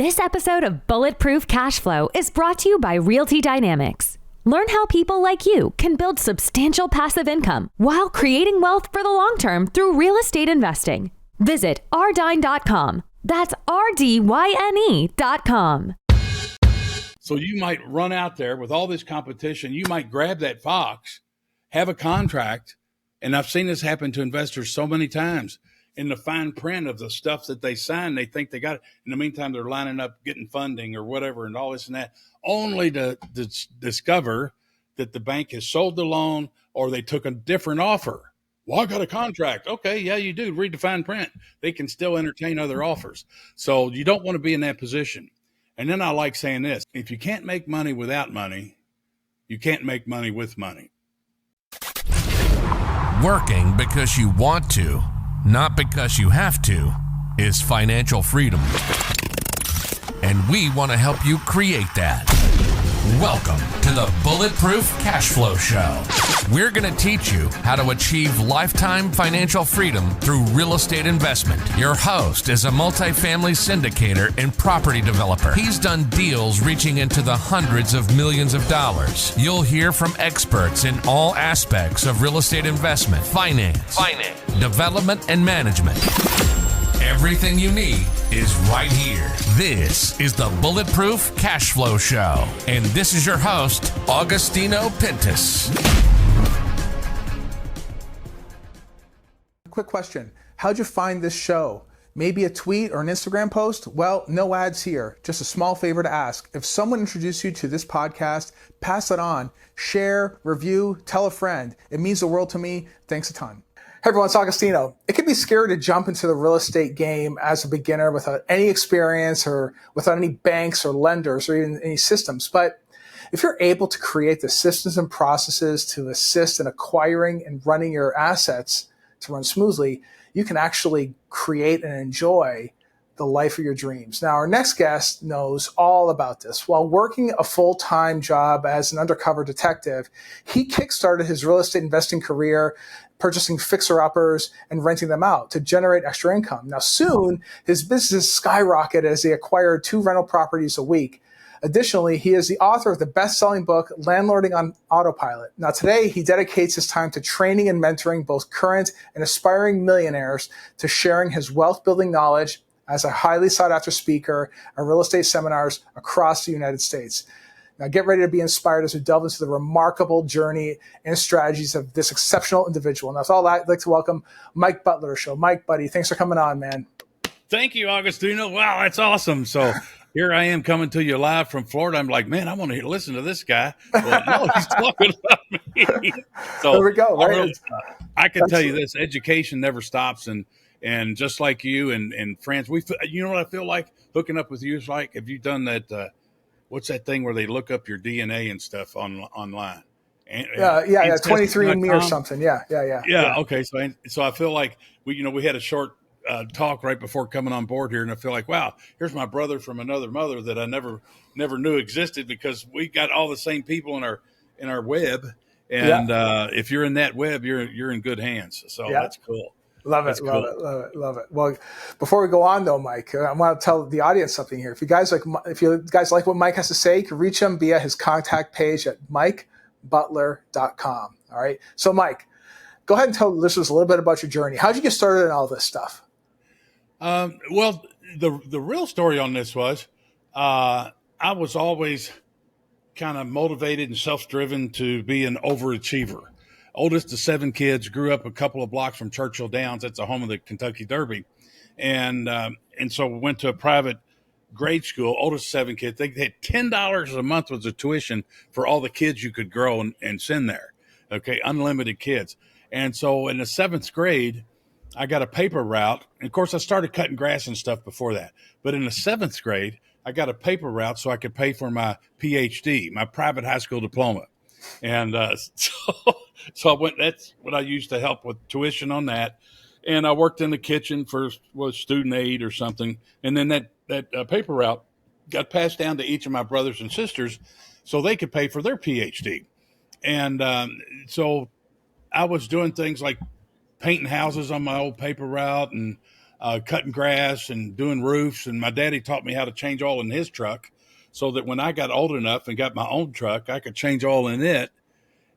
This episode of Bulletproof Cash Flow is brought to you by Realty Dynamics. Learn how people like you can build substantial passive income while creating wealth for the long term through real estate investing. Visit rdyne.com. That's RDYNE.com. So you might run out there with all this competition. You might grab that fox, have a contract, and I've seen this happen to investors so many times. In the fine print of the stuff that they sign, they think they got it. In the meantime, they're lining up, getting funding or whatever and all this and that, only to discover that the bank has sold the loan or they took a different offer. Well, I got a contract. Okay, yeah, you do. Read the fine print. They can still entertain other offers. So you don't want to be in that position. And then I like saying this. If you can't make money without money, you can't make money with money. Working because you want to, not because you have to, is financial freedom. And we want to help you create that. Welcome to the Bulletproof Cash Flow Show. We're going to teach you how to achieve lifetime financial freedom through real estate investment. Your host is a multifamily syndicator and property developer. He's done deals reaching into the hundreds of millions of dollars. You'll hear from experts in all aspects of real estate investment, finance, development, and management. Everything you need is right here. This is the Bulletproof Cash Flow Show. And this is your host, Augustino Pintus. Quick question. How'd you find this show? Maybe a tweet or an Instagram post? Well, no ads here. Just a small favor to ask. If someone introduced you to this podcast, pass it on. Share, review, tell a friend. It means the world to me. Thanks a ton. Hey everyone, it's Augustino. It can be scary to jump into the real estate game as a beginner without any experience or without any banks or lenders or even any systems. But if you're able to create the systems and processes to assist in acquiring and running your assets to run smoothly, you can actually create and enjoy the life of your dreams. Now, our next guest knows all about this. While working a full-time job as an undercover detective, he kickstarted his real estate investing career purchasing fixer-uppers and renting them out to generate extra income. Now, soon, his business skyrocketed as he acquired 2 rental properties a week. Additionally, he is the author of the best-selling book, Landlording on Autopilot. Now, today, he dedicates his time to training and mentoring both current and aspiring millionaires to sharing his wealth-building knowledge as a highly sought-after speaker at real estate seminars across the United States. Now, get ready to be inspired as we delve into the remarkable journey and strategies of this exceptional individual. And that's all I'd like to welcome Mike Butler to the show. Mike, buddy, thanks for coming on, man. Thank you, Augustino. Wow, that's awesome. So here I am coming to you live from Florida. I'm like, man, I want to listen to this guy. Well, no, he's talking about me. So there we go. Right? I can tell you this, education never stops. And just like you and friends, you know what I feel like hooking up with you is like, have you done that, what's that thing where they look up your DNA and stuff online? Yeah, 23andMe or something. Yeah. Okay. So I feel like we had a short talk right before coming on board here, and I feel like, wow, here's my brother from another mother that I never knew existed, because we got all the same people in our web, and if you're in that web, you're in good hands. So that's cool. Love it. Well, before we go on though, Mike, I want to tell the audience something here. If you guys like what Mike has to say, you can reach him via his contact page at mikebutler.com. All right. So Mike, go ahead and tell listeners a little bit about your journey. How'd you get started in all this stuff? Well, the real story on this was, I was always kind of motivated and self-driven to be an overachiever. Oldest of 7 kids, grew up a couple of blocks from Churchill Downs. That's the home of the Kentucky Derby. And so went to a private grade school, oldest of 7 kids. They had $10 a month was the tuition for all the kids you could grow and send there. Okay. Unlimited kids. And so in the 7th grade, I got a paper route. And of course I started cutting grass and stuff before that, but in the 7th grade, I got a paper route so I could pay for my PhD, my private high school diploma. And so I went. That's what I used to help with tuition on that. And I worked in the kitchen for student aid or something. And then that paper route got passed down to each of my brothers and sisters so they could pay for their PhD. And so I was doing things like painting houses on my old paper route and cutting grass and doing roofs. And my daddy taught me how to change oil in his truck so that when I got old enough and got my own truck, I could change oil in it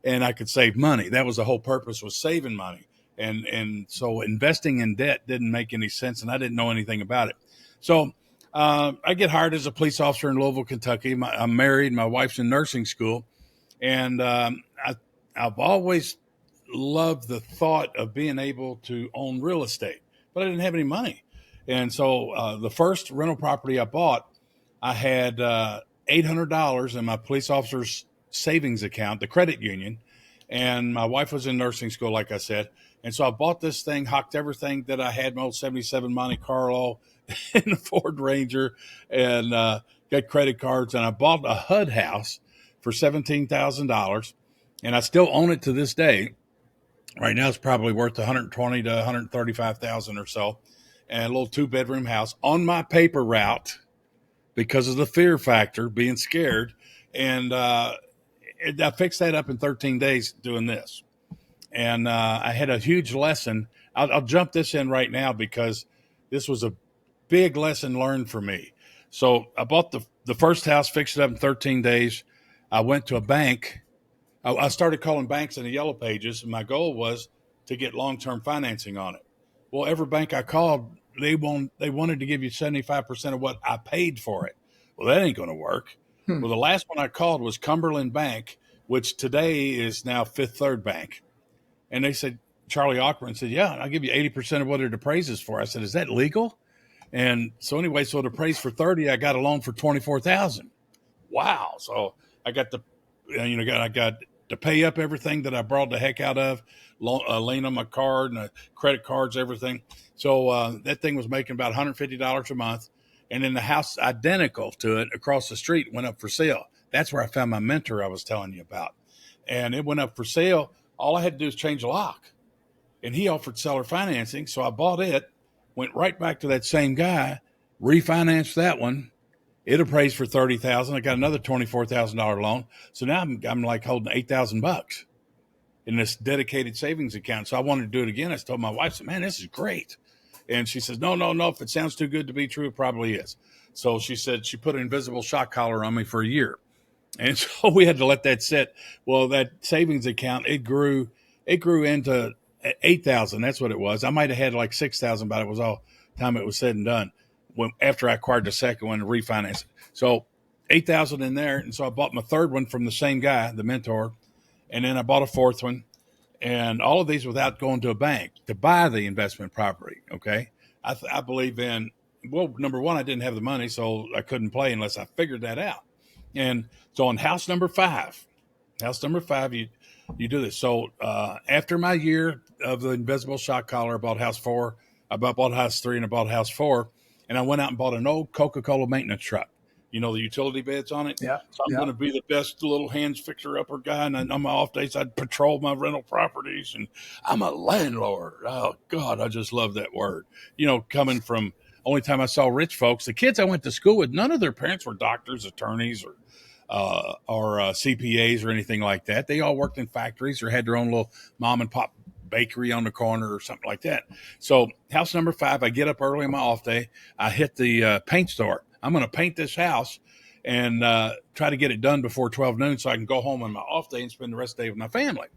and I could save money. That was the whole purpose, was saving money. And so investing in debt didn't make any sense, and I didn't know anything about it. So I get hired as a police officer in Louisville, Kentucky. I'm married. My wife's in nursing school. And I've always loved the thought of being able to own real estate, but I didn't have any money. And so the first rental property I bought, I had $800 in my police officer's savings account, the credit union. And my wife was in nursing school, like I said. And so I bought this thing, hocked everything that I had, my old 77 Monte Carlo and a Ford Ranger, and got credit cards. And I bought a HUD house for $17,000. And I still own it to this day. Right now it's probably worth 120 to 135,000 or so. And a little 2-bedroom house on my paper route because of the fear factor, being scared. And I fixed that up in 13 days doing this. And I had a huge lesson. I'll jump this in right now because this was a big lesson learned for me. So I bought the first house, fixed it up in 13 days. I went to a bank. I started calling banks in the yellow pages, and my goal was to get long-term financing on it. Well, every bank I called, they wanted to give you 75% of what I paid for it. Well, that ain't going to work. Well, the last one I called was Cumberland Bank, which today is now Fifth Third Bank. And they said, Charlie Auckland said, yeah, I'll give you 80% of what it appraises for. I said, is that legal? And so anyway, so it appraised for 30, I got a loan for 24,000. Wow. So I got I got to pay up everything that I brought the heck out of, lien on my card and credit cards, everything. So that thing was making about $150 a month. And then the house identical to it across the street went up for sale. That's where I found my mentor I was telling you about. And it went up for sale. All I had to do is change the lock. And he offered seller financing. So I bought it, went right back to that same guy, refinanced that one. It appraised for $30,000. I got another $24,000 loan. So now I'm like holding $8,000 in this dedicated savings account. So I wanted to do it again. I told my wife, I said, man, this is great. And she says, no. If it sounds too good to be true, it probably is. So she said she put an invisible shock collar on me for a year. And so we had to let that sit. Well, that savings account, it grew into 8,000. That's what it was. I might have had like 6,000, but it was all time it was said and done. After I acquired the second one and refinanced it. So 8,000 in there. And so I bought my third one from the same guy, the mentor. And then I bought a fourth one. And all of these without going to a bank to buy the investment property. Okay. I believe in, well, number one, I didn't have the money, so I couldn't play unless I figured that out. And so on house number five, you do this. So after my year of the invisible shock collar, I bought house 4, I bought house 3, and I bought house 4. And I went out and bought an old Coca-Cola maintenance truck. You know, the utility beds on it. Yeah. So I'm going to be the best little hands fixer-upper guy. And on my off days, I'd patrol my rental properties. And I'm a landlord. Oh, God, I just love that word. You know, coming from only time I saw rich folks, the kids I went to school with, none of their parents were doctors, attorneys, or CPAs or anything like that. They all worked in factories or had their own little mom and pop bakery on the corner or something like that. So house number 5, I get up early on my off day. I hit the paint store. I'm going to paint this house and try to get it done before 12 noon so I can go home on my off day and spend the rest of the day with my family.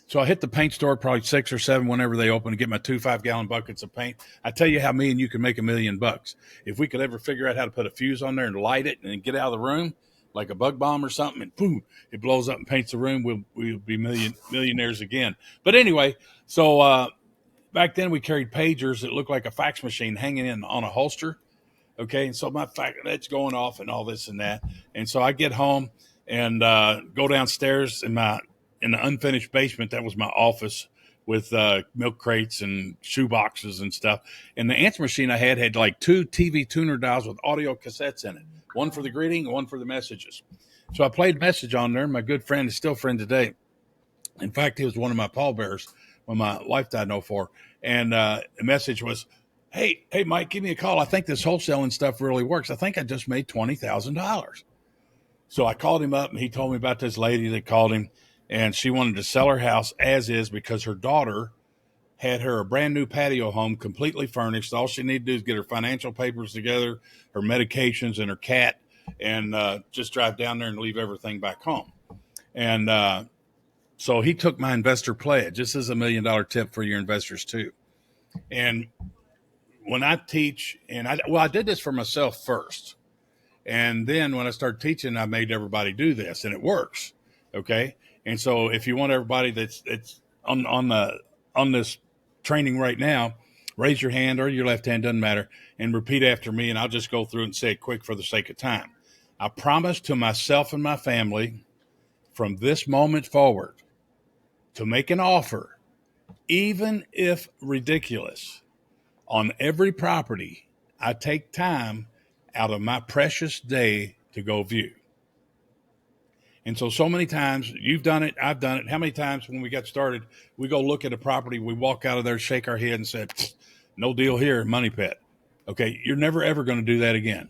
So I hit the paint store probably 6 or 7 whenever they open to get my 2 5-gallon buckets of paint. I tell you how me and you can make $1 million. If we could ever figure out how to put a fuse on there and light it and then get out of the room like a bug bomb or something, and boom, it blows up and paints the room, we'll be millionaires again. But anyway, so back then we carried pagers that looked like a fax machine hanging in on a holster. Okay, and so my that's going off and all this and that. And so I get home and go downstairs in the unfinished basement. That was my office with milk crates and shoe boxes and stuff. And the answer machine I had like 2 TV tuner dials with audio cassettes in it, one for the greeting and one for the messages. So I played message on there. My good friend is still friend today. In fact, he was one of my pallbearers when my wife died in 2004. And the message was, Hey, Mike, give me a call. I think this wholesaling stuff really works. I think I just made $20,000. So I called him up and he told me about this lady that called him and she wanted to sell her house as is because her daughter had her a brand new patio home, completely furnished. All she needed to do is get her financial papers together, her medications, and her cat, and just drive down there and leave everything back home. And so he took my investor pledge. This is $1 million tip for your investors too. And when I teach, I did this for myself first. And then when I started teaching, I made everybody do this, and it works. Okay. And so if you want everybody that's on this training right now, raise your hand or your left hand, doesn't matter, and repeat after me. And I'll just go through and say it quick for the sake of time. I promise to myself and my family from this moment forward to make an offer, even if ridiculous, on every property I take time out of my precious day to go view. And so many times you've done it, I've done it. How many times when we got started, we go look at a property, we walk out of there, shake our head and said, no deal here, money pit. Okay. You're never, ever going to do that again.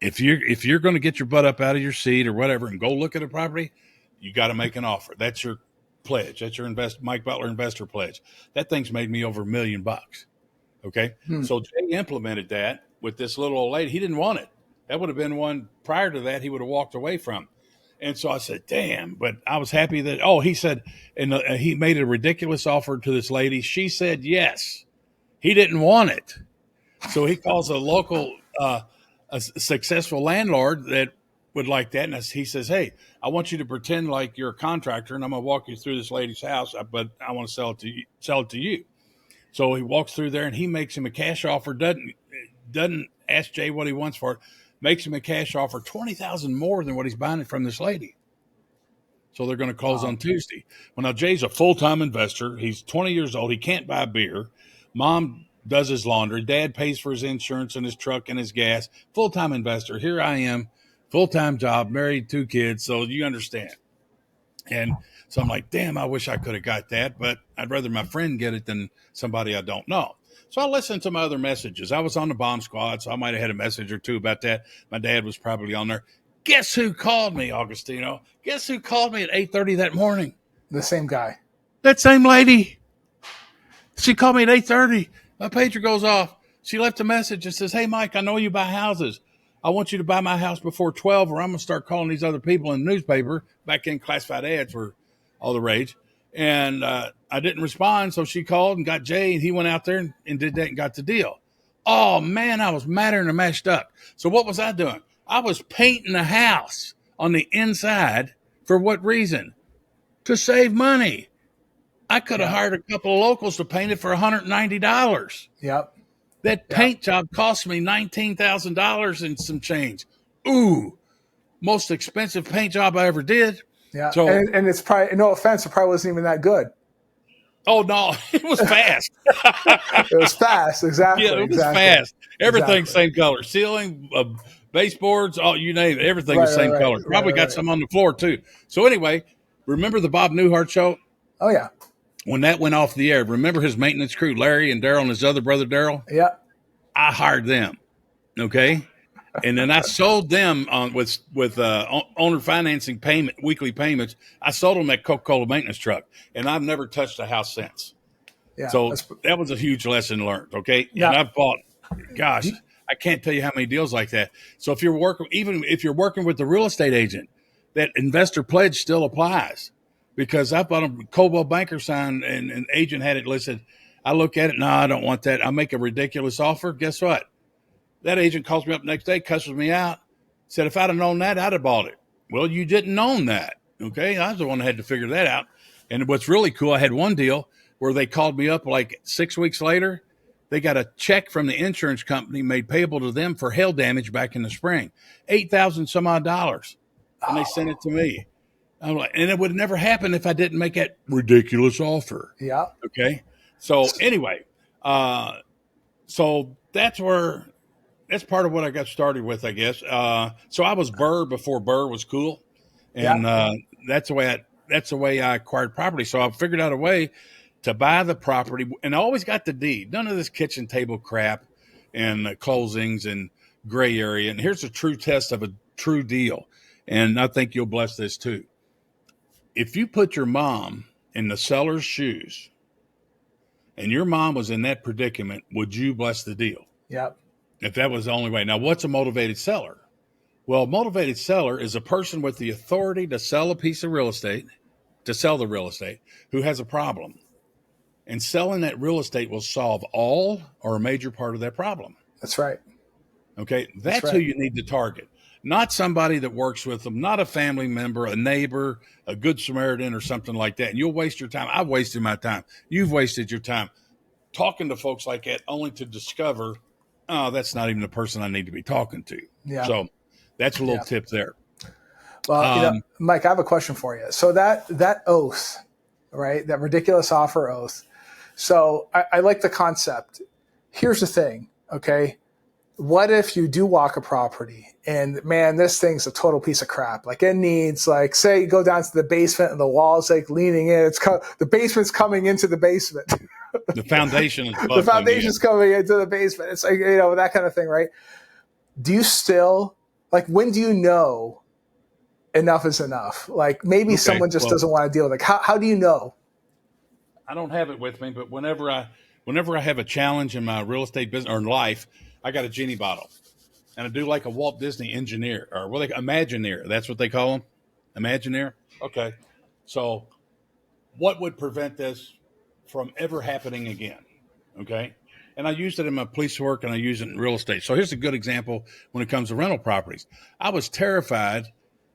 If you're going to get your butt up out of your seat or whatever and go look at a property, you got to make an offer. That's your pledge. That's your Mike Butler investor pledge. That thing's made me over $1 million. Okay. So Jay implemented that with this little old lady. He didn't want it. That would have been one prior to that he would have walked away from. And so I said, damn, but I was happy that, he said, and he made a ridiculous offer to this lady. She said, yes, he didn't want it. So he calls a local, a successful landlord that would like that. And he says, hey, I want you to pretend like you're a contractor and I'm going to walk you through this lady's house, but I want to sell it to you. So he walks through there and he makes him a cash offer, doesn't ask Jay what he wants for it, makes him a cash offer, $20,000 more than what he's buying it from this lady. So they're going to close on Tuesday. Well, now Jay's a full-time investor. He's 20 years old. He can't buy beer. Mom does his laundry. Dad pays for his insurance and his truck and his gas. Full-time investor. Here I am, full-time job, married, 2 kids. So you understand. And so I'm like, damn, I wish I could have got that, but I'd rather my friend get it than somebody I don't know. So I listened to my other messages. I was on the bomb squad, so I might have had a message or two about that. My dad was probably on there. Guess who called me, Augustino? Guess who called me at 8:30 that morning? The same guy. That same lady. She called me at 8:30. My pager goes off. She left a message and says, hey, Mike, I know you buy houses. I want you to buy my house before 12 or I'm going to start calling these other people in the newspaper. Back in classified ads were all the rage. And I didn't respond, so she called and got Jay, and he went out there and did that and got the deal. Oh, man, I was madder than a mashed up. So what was I doing? I was painting the house on the inside. For what reason? To save money. I could have hired a couple of locals to paint it for $190. Yep. That paint job cost me $19,000 and some change. Ooh, most expensive paint job I ever did. Yeah, so, and it's probably, no offense, it probably wasn't even that good. Oh, no, it was fast. It was fast, exactly. Yeah, it was fast. Everything's same color. Ceiling, baseboards, you name it, everything's same color. Probably got some on the floor, too. So anyway, remember the Bob Newhart show? Oh, yeah. When that went off the air, remember his maintenance crew, Larry and Daryl and his other brother, Daryl? Yeah. I hired them, okay? And then I sold them with owner financing weekly payments. I sold them that Coca-Cola maintenance truck, and I've never touched a house since. Yeah, so that was a huge lesson learned. Okay, yeah. And I've bought, gosh, I can't tell you how many deals like that. So if you're working with the real estate agent, that investor pledge still applies because I bought a Coldwell Banker sign and an agent had it listed. I look at it, no, I don't want that. I make a ridiculous offer. Guess what? That agent calls me up the next day, cusses me out, said, if I'd have known that, I'd have bought it. Well, you didn't own that. Okay. I was the one that had to figure that out. And what's really cool, I had one deal where they called me up like 6 weeks later. They got a check from the insurance company made payable to them for hail damage back in the spring, $8,000 some odd dollars. And they sent it to me. I'm like, and it would never happen if I didn't make that ridiculous offer. Yeah. Okay. So anyway, so that's part of what I got started with, I guess. So I was Burr before Burr was cool. And that's the way I acquired property. So I figured out a way to buy the property, and I always got the deed. None of this kitchen table crap and closings and gray area. And here's a true test of a true deal. And I think you'll bless this too. If you put your mom in the seller's shoes, and your mom was in that predicament, would you bless the deal? Yep. If that was the only way. Now, what's a motivated seller? Well, a motivated seller is a person with the authority to sell a piece of real estate, to sell the real estate, who has a problem. And selling that real estate will solve all or a major part of that problem. That's right. Okay, that's who you need to target. Not somebody that works with them, not a family member, a neighbor, a good Samaritan or something like that. And you'll waste your time. I've wasted my time. You've wasted your time talking to folks like that only to discover, oh, that's not even the person I need to be talking to. Yeah. So that's a little tip there. Well, Mike, I have a question for you. So that oath, right, that ridiculous offer oath. So I like the concept. Here's the thing, okay? What if you do walk a property and, man, this thing's a total piece of crap. Like, it needs, like, say you go down to the basement and the wall's like leaning in. The basement's coming into the basement. The foundation is the foundation's coming into the basement. It's like, that kind of thing, right? Do you still, like, when do you know enough is enough? Like, maybe someone just doesn't want to deal with it. How do you know? I don't have it with me, but whenever I have a challenge in my real estate business or in life, I got a genie bottle, and I do like a Walt Disney engineer or Imagineer. That's what they call them, Imagineer. Okay, so what would prevent this from ever happening again? Okay, and I used it in my police work, and I use it in real estate. So here's a good example when it comes to rental properties. I was terrified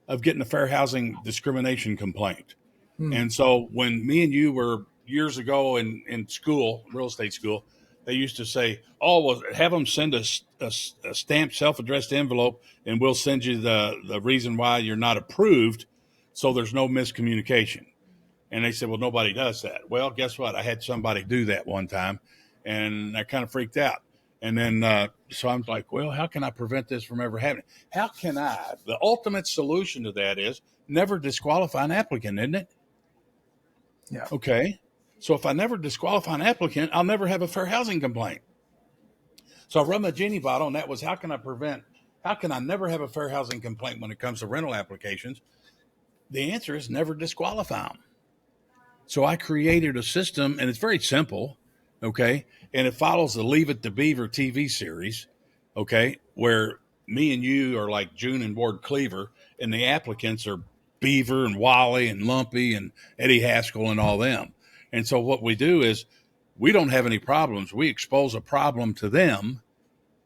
of getting a fair housing discrimination complaint, and so when me and you were years ago in school, real estate school, they used to say, "Oh, well, have them send a stamped, self-addressed envelope, and we'll send you the reason why you're not approved, so there's no miscommunication." And they said, "Well, nobody does that." Well, guess what? I had somebody do that one time, and I kind of freaked out. And then, so I'm like, well, how can I prevent this from ever happening? How can I? The ultimate solution to that is never disqualify an applicant, isn't it? Yeah. Okay. So if I never disqualify an applicant, I'll never have a fair housing complaint. So I run my genie bottle, and that was, how can I never have a fair housing complaint when it comes to rental applications? The answer is never disqualify them. So I created a system, and it's very simple, okay? And it follows the Leave It to Beaver TV series, okay, where me and you are like June and Ward Cleaver, and the applicants are Beaver and Wally and Lumpy and Eddie Haskell and all them. And so what we do is we don't have any problems. We expose a problem to them,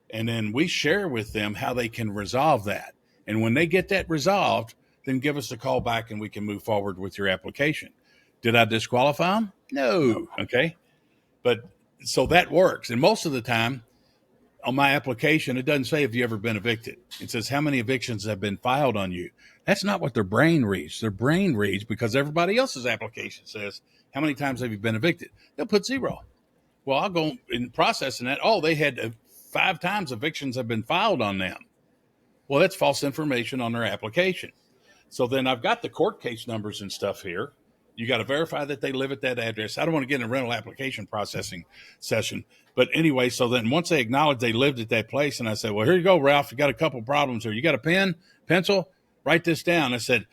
and then we share with them how they can resolve that. And when they get that resolved, then give us a call back and we can move forward with your application. Did I disqualify them? No. Okay. But so that works. And most of the time on my application, it doesn't say, have you ever been evicted? It says, how many evictions have been filed on you? That's not what their brain reads. Their brain reads, because everybody else's application says, how many times have you been evicted? They'll put 0. Well, I'll go in processing that. Oh, they had 5 times evictions have been filed on them. Well, that's false information on their application. So then I've got the court case numbers and stuff here. You got to verify that they live at that address. I don't want to get in a rental application processing session. But anyway, so then once they acknowledge they lived at that place, and I said, well, here you go, Ralph. You got a couple problems here. You got a pen, pencil? Write this down. I said,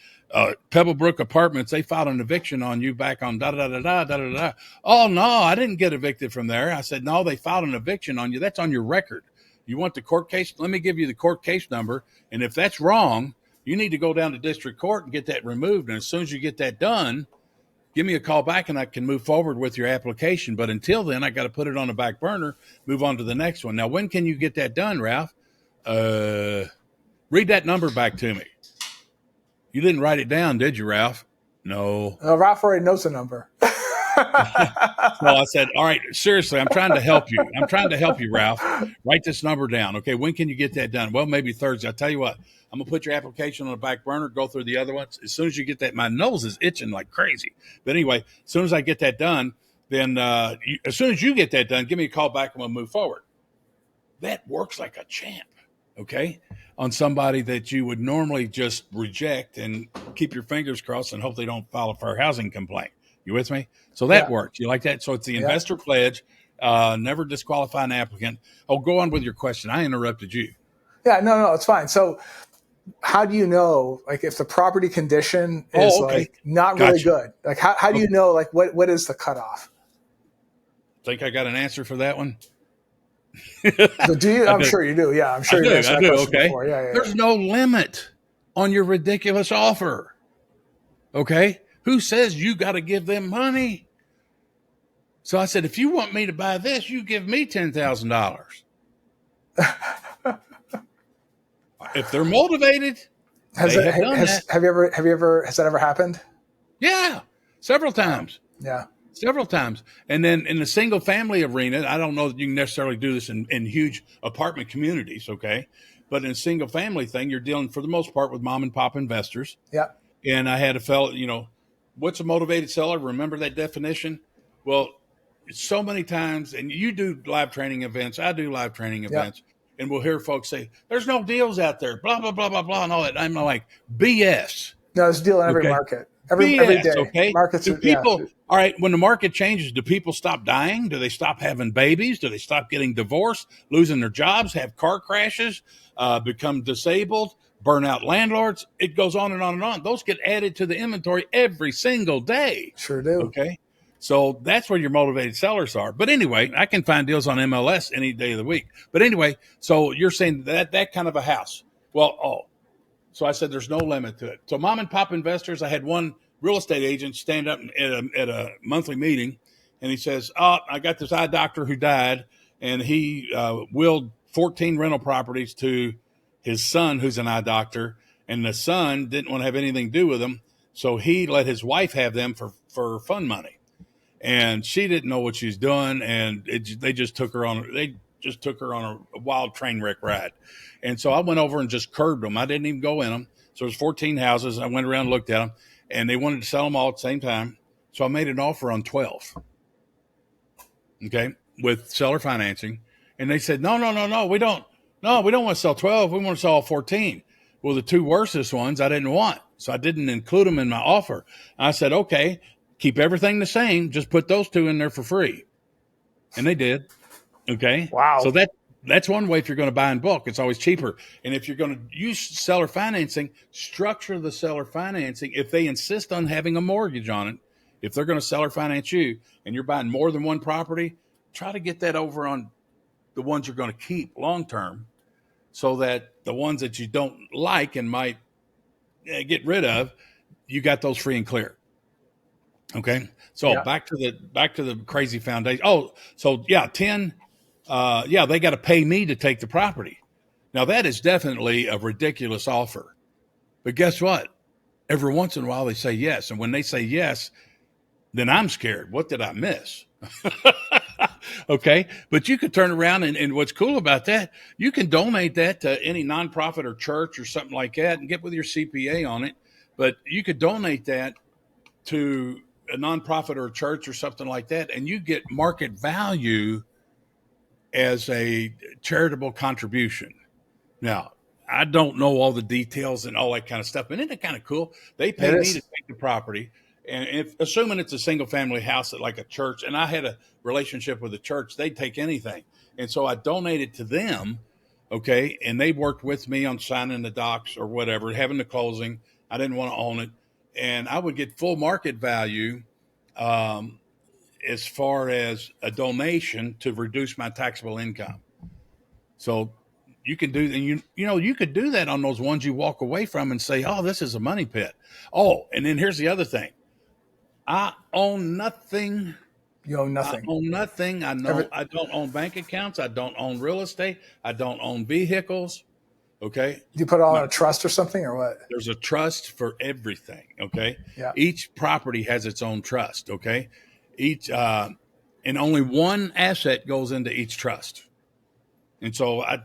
Pebblebrook Apartments, they filed an eviction on you back on da-da-da-da-da-da-da. Oh, no, I didn't get evicted from there. I said, no, they filed an eviction on you. That's on your record. You want the court case? Let me give you the court case number. And if that's wrong, you need to go down to district court and get that removed. And as soon as you get that done, give me a call back and I can move forward with your application. But until then, I got to put it on the back burner, move on to the next one. Now, when can you get that done, Ralph? Read that number back to me. You didn't write it down, did you, Ralph? No. Ralph already knows the number. Well, I said, all right, seriously, I'm trying to help you. Ralph. Write this number down. Okay, when can you get that done? Well, maybe Thursday. I'll tell you what, I'm going to put your application on the back burner, go through the other ones. As soon as you get that, my nose is itching like crazy. But anyway, as soon as I get that done, then as soon as you get that done, give me a call back and we'll move forward. That works like a champ, okay, on somebody that you would normally just reject and keep your fingers crossed and hope they don't file a fair housing complaint. You with me? So that works. You like that? So it's the investor pledge, never disqualify an applicant. Oh, go on with your question. I interrupted you. Yeah, no, it's fine. So how do you know, like, if the property condition is like not really good? Like, how do you know, like, what is the cutoff? think I got an answer for that one? So do you? I'm sure you do. Yeah, I'm sure you've answered that question before. Yeah. There's no limit on your ridiculous offer. Okay? Who says you got to give them money? So I said, if you want me to buy this, you give me $10,000. If they're motivated, has that ever happened? Yeah, several times. Yeah. Several times. And then in the single family arena, I don't know that you can necessarily do this in huge apartment communities, okay? But in a single family thing, you're dealing for the most part with mom and pop investors. Yeah. And I had a fellow, what's a motivated seller? Remember that definition? Well, so many times, and you do live training events, I do live training events, and we'll hear folks say, there's no deals out there, blah, blah, blah, blah, blah, and all that. I'm like, BS. No, there's a deal in every market. Every day. Okay. Markets do people, all right, when the market changes, do people stop dying? Do they stop having babies? Do they stop getting divorced, losing their jobs, have car crashes, become disabled, burn out landlords? It goes on and on and on. Those get added to the inventory every single day. Sure do. Okay. So that's where your motivated sellers are. But anyway, I can find deals on MLS any day of the week. But anyway, so you're saying that kind of a house. Well, so I said, there's no limit to it. So mom and pop investors, I had one real estate agent stand up at a monthly meeting, and he says, I got this eye doctor who died, and he willed 14 rental properties to his son, who's an eye doctor, and the son didn't want to have anything to do with them, so he let his wife have them for fun money. And she didn't know what she was doing, and they just took her on a wild train wreck ride. And so I went over and just curbed them. I didn't even go in them. So there's 14 houses. I went around and looked at them, and they wanted to sell them all at the same time. So I made an offer on 12, okay, with seller financing. And they said, no, we don't want to sell 12. We want to sell all 14. Well, the two worstest ones I didn't want, so I didn't include them in my offer. I said, okay, keep everything the same. Just put those two in there for free. And they did. Okay. Wow. So that's one way. If you're going to buy in bulk, it's always cheaper. And if you're going to use seller financing, structure the seller financing. If they insist on having a mortgage on it, if they're going to seller finance you and you're buying more than one property, try to get that over on the ones you're going to keep long term, so that the ones that you don't like and might get rid of, you got those free and clear. Okay. So back to the crazy foundation. Oh, so 10. They got to pay me to take the property. Now that is definitely a ridiculous offer, but guess what? Every once in a while they say yes. And when they say yes, then I'm scared. What did I miss? Okay. But you could turn around and what's cool about that, you can donate that to any nonprofit or church or something like that and get with your CPA on it. But you could donate that to a nonprofit or a church or something like that, and you get market value as a charitable contribution. Now, I don't know all the details and all that kind of stuff, but isn't it kind of cool? They pay me to take the property, and assuming it's a single family house at like a church, and I had a relationship with the church, they'd take anything. And so I donated to them, okay, and they worked with me on signing the docs or whatever, having the closing. I didn't want to own it. And I would get full market value as far as a donation to reduce my taxable income. So you can do, and you could do that on those ones you walk away from and say, oh, this is a money pit. Oh, and then here's the other thing. I own nothing. You own nothing. I own nothing. I don't own bank accounts. I don't own real estate. I don't own vehicles. Okay. Do you put it all in a trust or something, or what? There's a trust for everything. Okay. Yeah. Each property has its own trust. Okay. And only one asset goes into each trust. And so I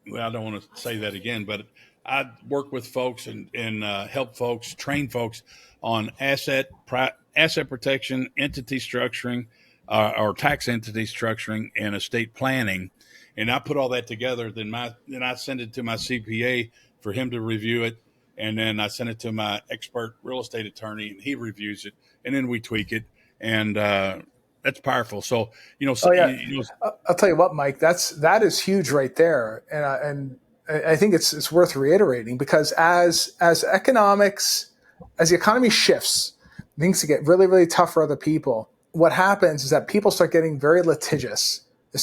don't want to say that again, but I work with folks and help folks, train folks on asset protection, entity structuring, or tax entity structuring, and estate planning. And I put all that together. Then I send it to my CPA for him to review it, and then I send it to my expert real estate attorney, and he reviews it, and then we tweak it, and that's powerful. So I'll tell you what, Mike, that is huge right there, and I think it's worth reiterating, because as the economy shifts, things get really, really tough for other people. what happens is that people start getting very litigious. They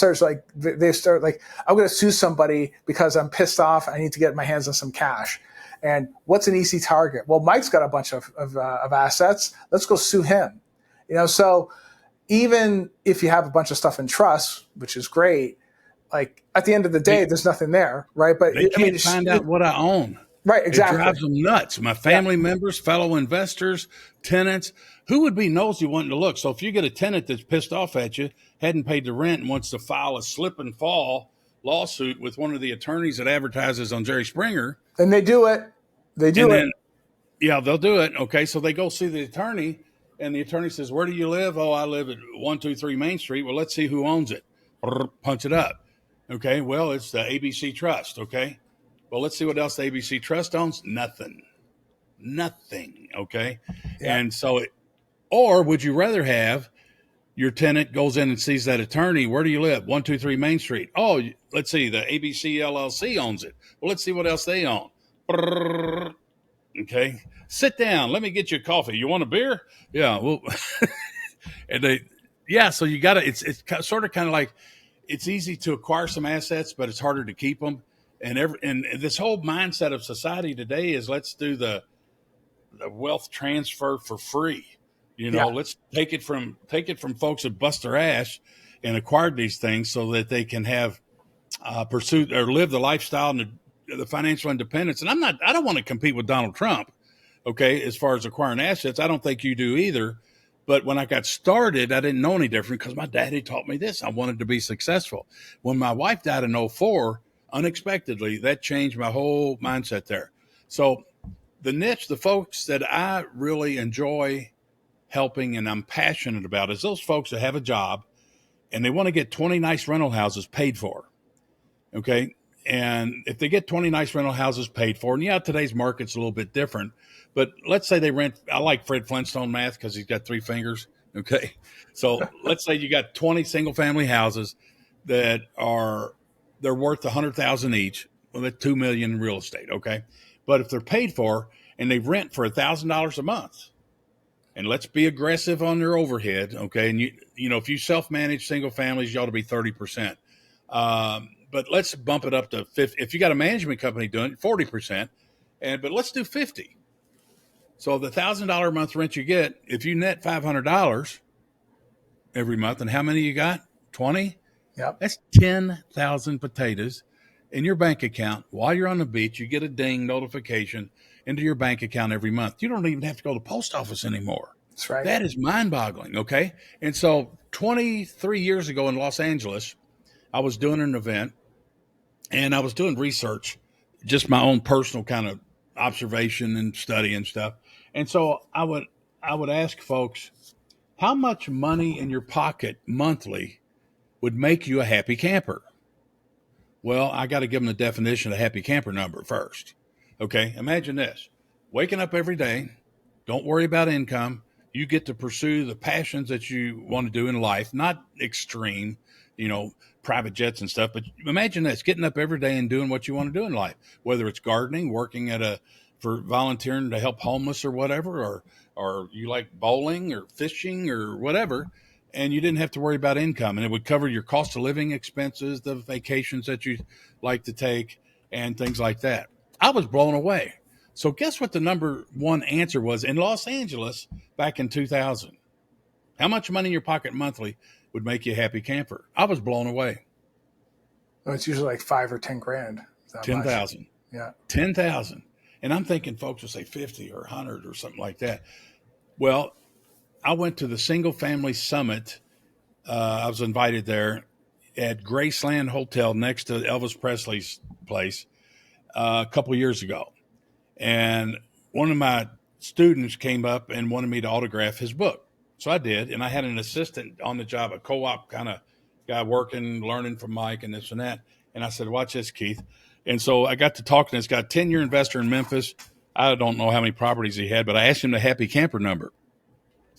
start like, I'm going to sue somebody because I'm pissed off. I need to get my hands on some cash. And what's an easy target? Well, Mike's got a bunch of assets. Let's go sue him. So even if you have a bunch of stuff in trust, which is great, like at the end of the day, there's nothing there, right? But they can't find out what I own. Right, exactly. It drives them nuts. My family members, fellow investors, tenants, who would be nosy wanting to look? So if you get a tenant that's pissed off at you, hadn't paid the rent, and wants to file a slip and fall lawsuit with one of the attorneys that advertises on Jerry Springer. And they do it. Yeah, they'll do it. Okay, so they go see the attorney, and the attorney says, where do you live? Oh, I live at 123 Main Street. Well, let's see who owns it. Punch it up. Okay, well, it's the ABC Trust, okay? Well, let's see what else the ABC Trust owns. Nothing. Okay. Yeah. And so, or would you rather have your tenant goes in and sees that attorney? Where do you live? 123 Main Street. Oh, let's see. The ABC LLC owns it. Well, let's see what else they own. Okay. Sit down. Let me get you a coffee. You want a beer? Yeah. Well, so you got to, it's sort of kind of like, it's easy to acquire some assets, but it's harder to keep them. And this whole mindset of society today is let's do the wealth transfer for free. Let's take it from folks that bust their ass and acquired these things so that they can have pursued or live the lifestyle and the financial independence. And I don't want to compete with Donald Trump. Okay. As far as acquiring assets, I don't think you do either. But when I got started, I didn't know any different because my daddy taught me this. I wanted to be successful. When my wife died in 2004, unexpectedly, that changed my whole mindset there. So the niche, the folks that I really enjoy helping and I'm passionate about is those folks that have a job and they want to get 20 nice rental houses paid for. Okay. And if they get 20 nice rental houses paid for, and today's market's a little bit different, but let's say they rent, I like Fred Flintstone math because he's got 3 fingers. Okay. So let's say you got 20 single family houses that they're worth $100,000 each. Well, that's $2 million in real estate. Okay. But if they're paid for and they rent for $1,000 a month, and let's be aggressive on their overhead. Okay. And if you self-manage single families, you ought to be 30%. But let's bump it up to 50. If you got a management company doing it, 40%. But let's do 50. So the $1,000 a month rent you get, if you net $500 every month, and how many you got? 20? Yep. That's 10,000 potatoes in your bank account. While you're on the beach, you get a ding notification into your bank account every month. You don't even have to go to the post office anymore. That's right. That is mind-boggling, okay? And so 23 years ago in Los Angeles, I was doing an event, and I was doing research, just my own personal kind of observation and study and stuff. And so I would ask folks, how much money in your pocket monthly would make you a happy camper? Well, I got to give them the definition of a happy camper number first. Okay, imagine this. Waking up every day, don't worry about income. You get to pursue the passions that you want to do in life, not extreme, private jets and stuff. But imagine this, getting up every day and doing what you want to do in life, whether it's gardening, working for volunteering to help homeless or whatever, or you like bowling or fishing or whatever. And you didn't have to worry about income, and it would cover your cost of living expenses, the vacations that you like to take, and things like that. I was blown away. So guess what the number one answer was in Los Angeles back in 2000? How much money in your pocket monthly would make you a happy camper? I was blown away. Well, it's usually like 5 or 10 grand. 10,000. Yeah. 10,000. And I'm thinking folks will say 50 or 100 or something like that. Well, I went to the single family summit. I was invited there at Graceland Hotel next to Elvis Presley's place a couple of years ago. And one of my students came up and wanted me to autograph his book. So I did. And I had an assistant on the job, a co-op kind of guy working, learning from Mike and this and that. And I said, watch this, Keith. And so I got to talking to this guy, 10-year investor in Memphis. I don't know how many properties he had, but I asked him the happy camper number.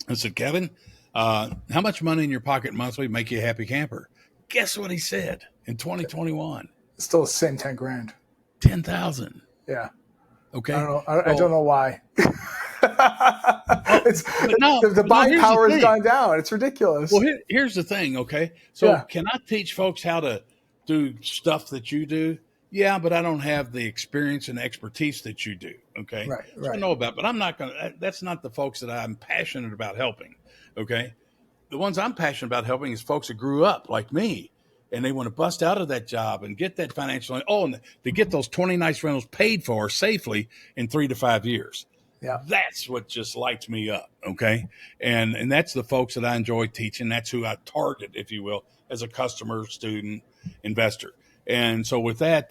I said, Kevin, how much money in your pocket monthly make you a happy camper? Guess what he said in 2021? It's still the same 10 grand. 10,000. Yeah. Okay. I don't know why. it's but no, the but no, buying here's the power has thing. gone down. It's ridiculous. Well, here's the thing, okay? So Yeah. can I teach folks how to do stuff that you do? Yeah, but I don't have the experience and expertise that you do, okay? Right. So I Right. know about, but I'm not going to, that's not the folks that I'm passionate about helping, okay? The ones I'm passionate about helping is folks that grew up like me and they want to bust out of that job and get that financial, and to get those 20 nights rentals paid for safely in 3 to 5 years. Yeah. That's what just lights me up. Okay. And that's the folks that I enjoy teaching. That's who I target, if you will, as a customer, student, investor. And so with that,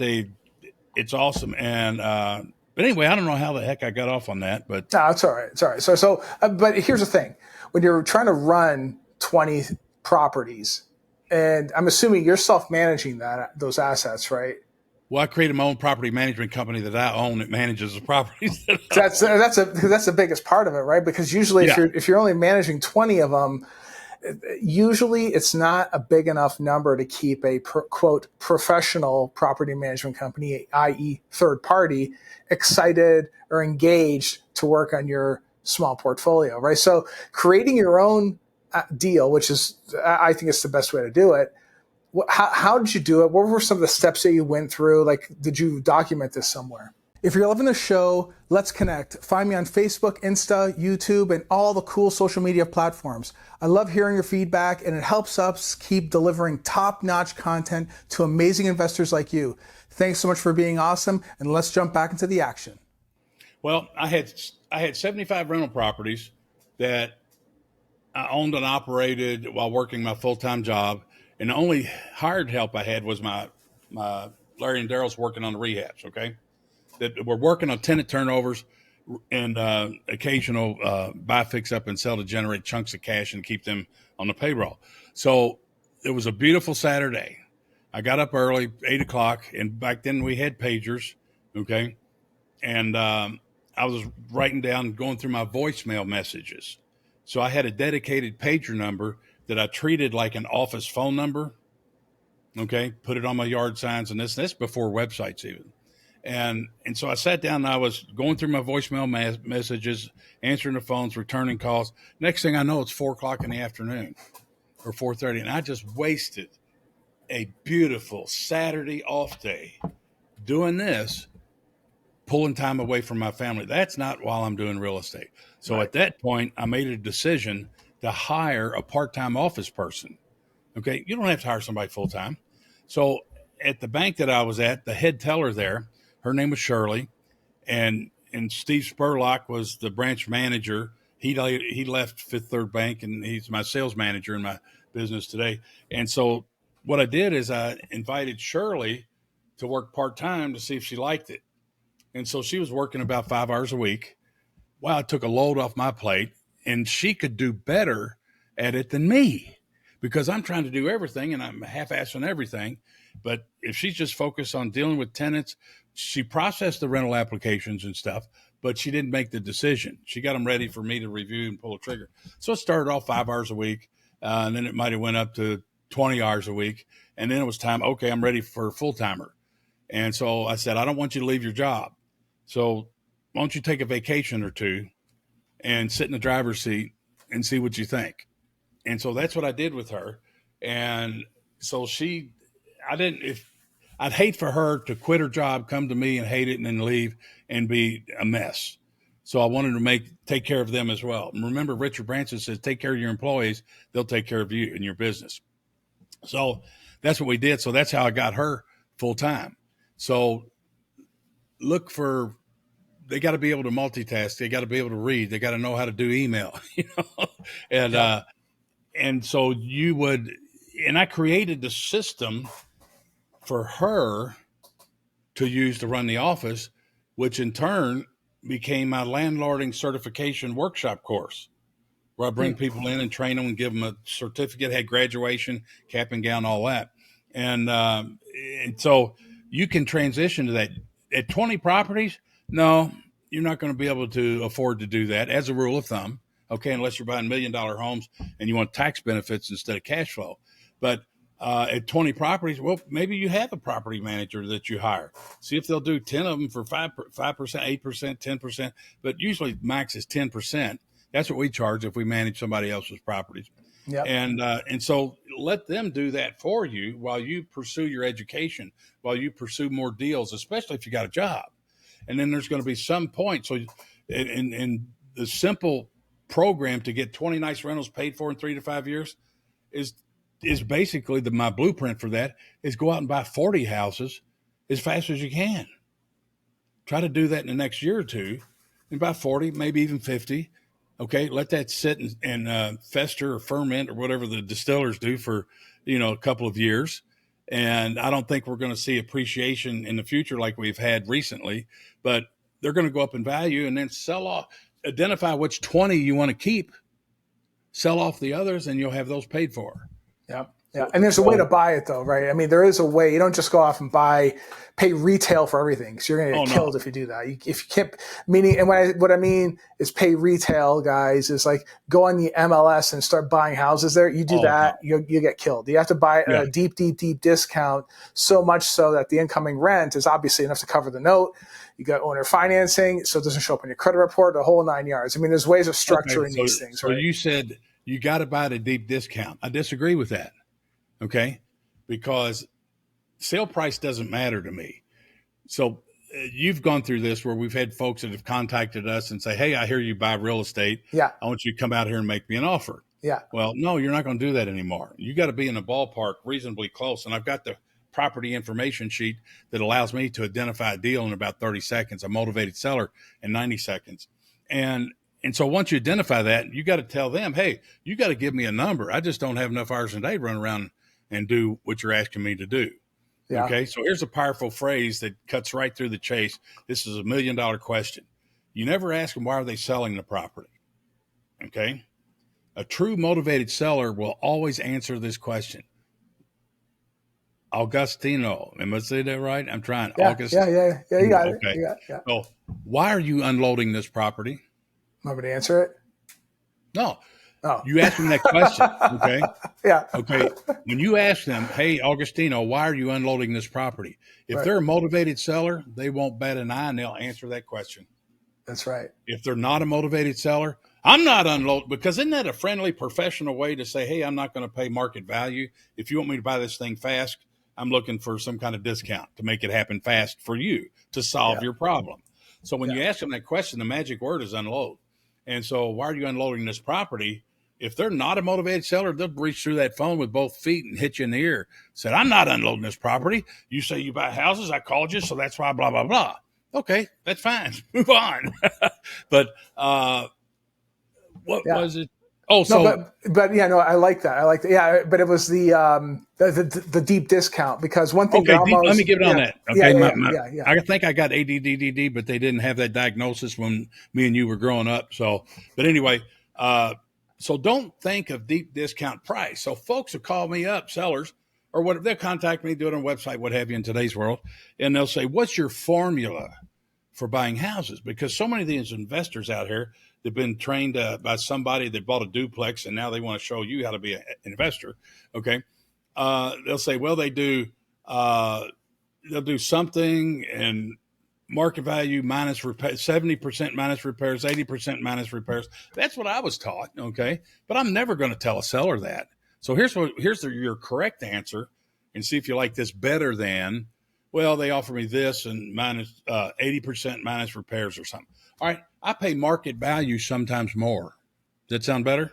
it's awesome. And, but anyway, I don't know how the heck I got off on that, but No, it's all right. It's all right. But here's the thing: when you're trying to run 20 properties, and I'm assuming you're self-managing those assets, right? well, I created my own property management company that I own that manages the properties. That's the biggest part of it, right? Because usually, Yeah. if you're only managing 20 of them, usually it's not a big enough number to keep a quote professional property management company, i.e., third party, excited or engaged to work on your small portfolio, right? So creating your own deal, which is, I think, it's the best way to do it. How did you do it? What were some of the steps that you went through? Like, did you document this somewhere? If you're loving the show, let's connect. Find me on Facebook, Insta, YouTube, and all the cool social media platforms. I love hearing your feedback, and it helps us keep delivering top-notch content to amazing investors like you. Thanks so much for being awesome, and let's jump back into the action. Well, I had 75 rental properties that I owned and operated while working my full-time job. And the only hired help I had was my Larry and Daryl's working on the rehabs. Okay. That we're working on tenant turnovers and occasional buy, fix up and sell to generate chunks of cash and keep them on the payroll. So it was a beautiful Saturday. I got up early, 8:00, and back then we had pagers. Okay. And I was writing down, going through my voicemail messages. So I had a dedicated pager number that I treated like an office phone number. Okay. Put it on my yard signs and this before websites even. And so I sat down and I was going through my voicemail messages, answering the phones, returning calls. Next thing I know, it's 4:00 in the afternoon or 4:30. And I just wasted a beautiful Saturday off day doing this, pulling time away from my family. That's not while I'm doing real estate. So At that point, I made a decision to hire a part-time office person. Okay. You don't have to hire somebody full-time. So at the bank that I was at, the head teller there, her name was Shirley, and Steve Spurlock was the branch manager. He left Fifth Third Bank, and he's my sales manager in my business today. And so what I did is I invited Shirley to work part-time to see if she liked it. And so she was working about 5 hours a week. Wow, it took a load off my plate, and she could do better at it than me because I'm trying to do everything and I'm half-assing everything. But if she's just focused on dealing with tenants, she processed the rental applications and stuff, but she didn't make the decision. She got them ready for me to review and pull a trigger. So it started off 5 hours a week, and then it might have went up to 20 hours a week. And then it was time, okay, I'm ready for a full-timer. And so I said, I don't want you to leave your job. So why don't you take a vacation or two and sit in the driver's seat and see what you think? And so that's what I did with her. And so I'd hate for her to quit her job, come to me and hate it and then leave and be a mess. So I wanted to take care of them as well. And remember, Richard Branson says, take care of your employees. They'll take care of you and your business. So that's what we did. So that's how I got her full time. So they got to be able to multitask. They got to be able to read. They got to know how to do email, and so and I created the system for her to use to run the office, which in turn became my landlording certification workshop course, where I bring people in and train them and give them a certificate, had graduation, cap and gown, all that. And so you can transition to that. At 20 properties, no, you're not going to be able to afford to do that as a rule of thumb, okay, unless you're buying $1 million homes and you want tax benefits instead of cash flow. But at 20 properties, well, maybe you have a property manager that you hire. See if they'll do 10 of them for 5%, 8%, 10%, but usually max is 10%. That's what we charge if we manage somebody else's properties. Yep. And so let them do that for you while you pursue your education, while you pursue more deals, especially if you got a job. And then there's going to be some point. So in the simple program to get 20 nice rentals paid for in 3 to 5 years is basically my blueprint for that is go out and buy 40 houses as fast as you can. Try to do that in the next year or two and buy 40, maybe even 50. Okay, let that sit and fester or ferment or whatever the distillers do for, a couple of years. And I don't think we're going to see appreciation in the future like we've had recently, but they're going to go up in value and then sell off, identify which 20 you want to keep, sell off the others, and you'll have those paid for. Yeah. Yeah. And there's a way to buy it though, right? I mean, there is a way. You don't just go off and pay retail for everything. So you're going to get killed if you do that. If you can't, meaning, and what I mean is pay retail, guys, is like go on the MLS and start buying houses there. You do that, you get killed. You have to buy at a deep discount, so much so that the incoming rent is obviously enough to cover the note. You got owner financing, so it doesn't show up on your credit report, the whole 9 yards. I mean, there's ways of structuring these things. So you said you got to buy at a deep discount. I disagree with that. Okay, because sale price doesn't matter to me. So you've gone through this where we've had folks that have contacted us and say, hey, I hear you buy real estate. Yeah. I want you to come out here and make me an offer. Yeah. Well, no, you're not going to do that anymore. You got to be in the ballpark reasonably close. And I've got the property information sheet that allows me to identify a deal in about 30 seconds, a motivated seller in 90 seconds. And so once you identify that, you got to tell them, hey, you got to give me a number. I just don't have enough hours in a day to run around and do what you're asking me to do. Yeah. Okay. So here's a powerful phrase that cuts right through the chase. This is $1 million question. You never ask them, why are they selling the property? Okay. A true motivated seller will always answer this question. Augustino. Am I saying that right? I'm trying. Yeah. Augustino. Yeah. You got it. Okay. Yeah. So why are you unloading this property? Want me to answer it? No. Oh. You ask them that question, okay? Yeah. Okay. When you ask them, hey, Augustino, why are you unloading this property? If they're a motivated seller, they won't bat an eye and they'll answer that question. That's right. If they're not a motivated seller, I'm not unloading, because isn't that a friendly, professional way to say, hey, I'm not going to pay market value. If you want me to buy this thing fast, I'm looking for some kind of discount to make it happen fast for you to solve your problem. So when you ask them that question, the magic word is unload. And so why are you unloading this property? If they're not a motivated seller, they'll reach through that phone with both feet and hit you in the ear. Said, I'm not unloading this property. You say you buy houses. I called you. So that's why blah, blah, blah. Okay, that's fine. Move on. But what was it? Oh, so no, but yeah, no, I like that. Yeah, but it was the deep discount, because one thing. Okay, let me give it on that. Okay, yeah. I think I got ADDD, but they didn't have that diagnosis when me and you were growing up. So, but anyway, so don't think of deep discount price. So folks will call me up, sellers, or what, they'll contact me, do it on a website, what have you, in today's world, and they'll say, what's your formula for buying houses? Because so many of these investors out here, they've been trained by somebody that bought a duplex, and now they want to show you how to be an investor. Okay. They'll say, well, they'll do something and market value minus repair, 70% minus repairs, 80% minus repairs. That's what I was taught. Okay. But I'm never going to tell a seller that. So here's your correct answer, and see if you like this better than, well, they offer me this and minus 80% minus repairs or something. All right. I pay market value, sometimes more. Does that sound better?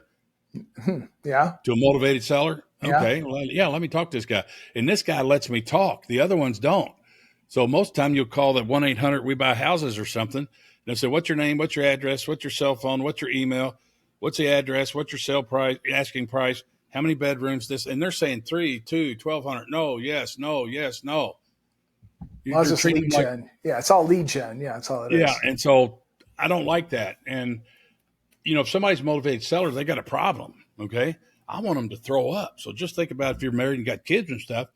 Yeah. To a motivated seller? Okay. Yeah. Well, yeah, let me talk to this guy. And this guy lets me talk. The other ones don't. So most of the time you'll call that 1-800 We Buy Houses or something. They'll say, what's your name? What's your address? What's your cell phone? What's your email? What's the address? What's your sale price, asking price? How many bedrooms? This, and they're saying 3, 2, 1,200. No, yes, no, yes, no. Well, it's just lead gen. Yeah, it's all lead gen. Yeah, that's all it is. Yeah, and so I don't like that. And, if somebody's a motivated seller, they got a problem, okay? I want them to throw up. So just think about if you're married and got kids and stuff.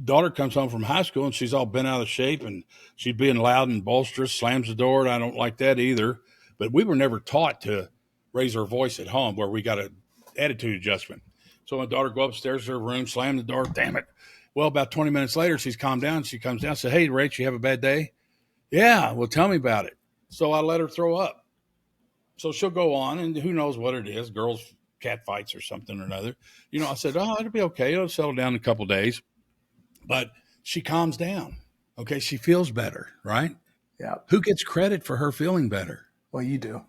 Daughter comes home from high school and she's all bent out of shape and she's being loud and boisterous, slams the door. And I don't like that either. But we were never taught to raise our voice at home where we got an attitude adjustment. So my daughter go upstairs to her room, slam the door, damn it. Well, about 20 minutes later, she's calmed down. She comes down and says, hey, Rach, you have a bad day? Yeah, well, tell me about it. So I let her throw up. So she'll go on, and who knows what it is, girls cat fights or something or another. I said, oh, it'll be okay. It'll settle down in a couple of days. But she calms down. Okay. She feels better, right? Yeah. Who gets credit for her feeling better? Well, you do.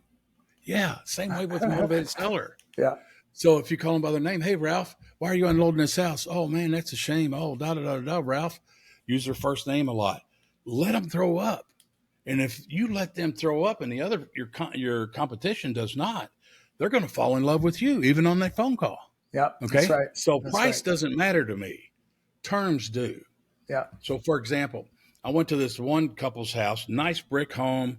Yeah. Same way with a motivated seller. Yeah. So if you call them by their name, hey, Ralph, why are you unloading this house? Oh, man, that's a shame. Oh, Ralph. Use their first name a lot. Let them throw up. And if you let them throw up and your competition does not, they're going to fall in love with you, even on that phone call. Yeah. Okay. That's right. So That's price right. doesn't matter to me. Terms do. Yeah. So for example, I went to this one couple's house, nice brick home,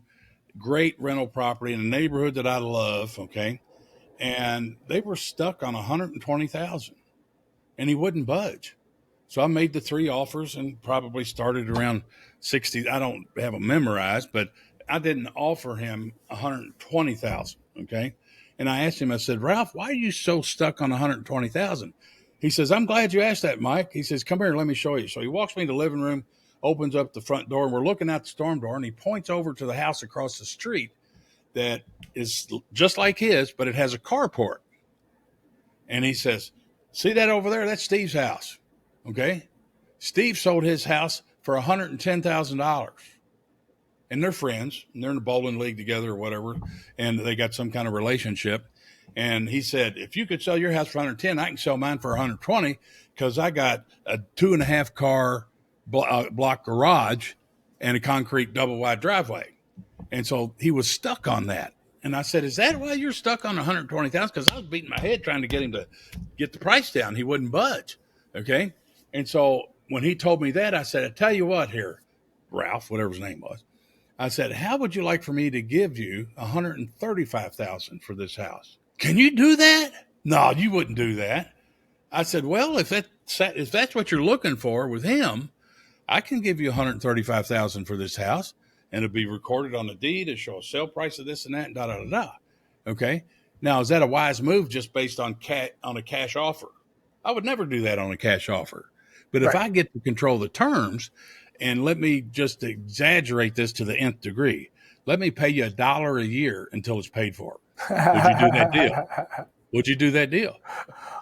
great rental property in a neighborhood that I love. Okay. And they were stuck on 120,000 and he wouldn't budge. So I made the 3 offers and probably started around 60. I don't have them memorized, but I didn't offer him 120,000. Okay. And I asked him, I said, Ralph, why are you so stuck on 120,000? He says, I'm glad you asked that, Mike. He says, come here, let me show you. So he walks me to the living room, opens up the front door, and we're looking out the storm door, and he points over to the house across the street that is just like his, but it has a carport. And he says, see that over there? That's Steve's house. Okay. Steve sold his house for $110,000 and they're friends and they're in a bowling league together or whatever. And they got some kind of relationship. And he said, if you could sell your house for 110, I can sell mine for 120 because I got a 2.5 car block garage and a concrete double wide driveway. And so he was stuck on that. And I said, is that why you're stuck on 120,000? Because I was beating my head trying to get him to get the price down. He wouldn't budge. Okay. And so when he told me that, I said, I tell you what here, Ralph, whatever his name was, I said, how would you like for me to give you 135,000 for this house? Can you do that? No, you wouldn't do that. I said, well, if that's what you're looking for with him, I can give you 135,000 for this house and it'll be recorded on the deed to show a sale price of this and that and da, da, da, da. Okay. Now, is that a wise move just based on a cash offer? I would never do that on a cash offer. But if I get to control the terms, and let me just exaggerate this to the nth degree, let me pay you $1 a year until it's paid for. Would you do that deal? Would you do that deal?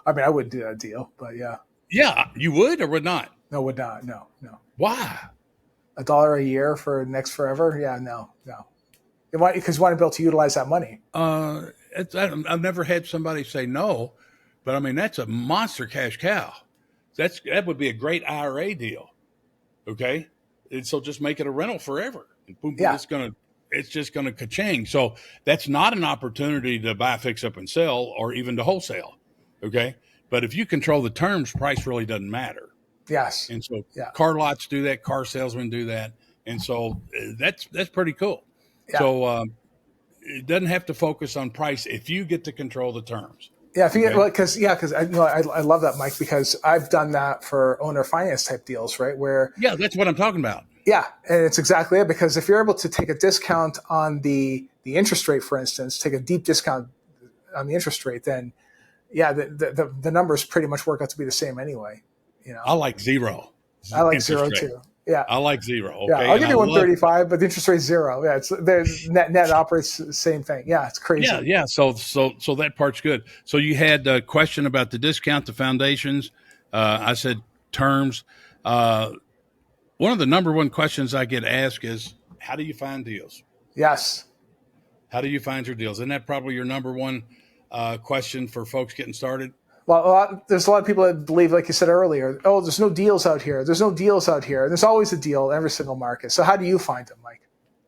I mean, I wouldn't do that deal, but yeah. Yeah, you would or would not? No, would not. No. Why? $1 a year for next forever? Yeah, no. Because you want to be able to utilize that money. I've never had somebody say no, but I mean, that's a monster cash cow. That would be a great IRA deal. Okay. And so just make it a rental forever. And boom, Yeah. it's just going to ka-ching. So that's not an opportunity to buy, fix up and sell or even to wholesale. Okay. But if you control the terms, price really doesn't matter. Yes. And so car lots do that. Car salesmen do that. And so that's pretty cool. Yeah. So it doesn't have to focus on price if you get to control the terms. Yeah, because I love that, Mike, because I've done that for owner finance type deals, right? Where that's what I'm talking about. Yeah, and it's exactly it. Because if you're able to take a discount on the interest rate, for instance, take a deep discount on the interest rate, then the numbers pretty much work out to be the same anyway. I like zero. I like zero too. Yeah, I like zero. Okay, yeah, I'll give you 135, but the interest rate 0. Yeah, there's net operates the same thing. Yeah, it's crazy. Yeah. So that part's good. So you had a question about the discount, the foundations. I said terms. One of the number one questions I get asked is, how do you find deals? Yes. How do you find your deals? Isn't that probably your number one question for folks getting started? Well, there's a lot of people that believe, like you said earlier, oh, there's no deals out here. There's no deals out here. There's always a deal in every single market. So how do you find them, Mike?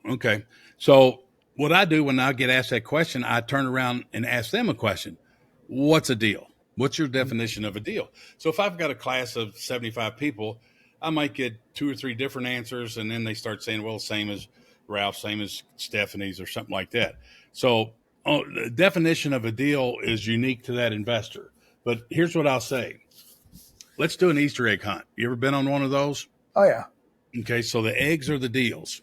Okay. So what I do when I get asked that question, I turn around and ask them a question. What's a deal? What's your definition of a deal? So if I've got a class of 75 people, I might get 2 or 3 different answers. And then they start saying, well, same as Ralph, same as Stephanie's or something like that. So the definition of a deal is unique to that investor. But here's what I'll say. Let's do an Easter egg hunt. You ever been on one of those? Oh, yeah. Okay, so the eggs are the deals.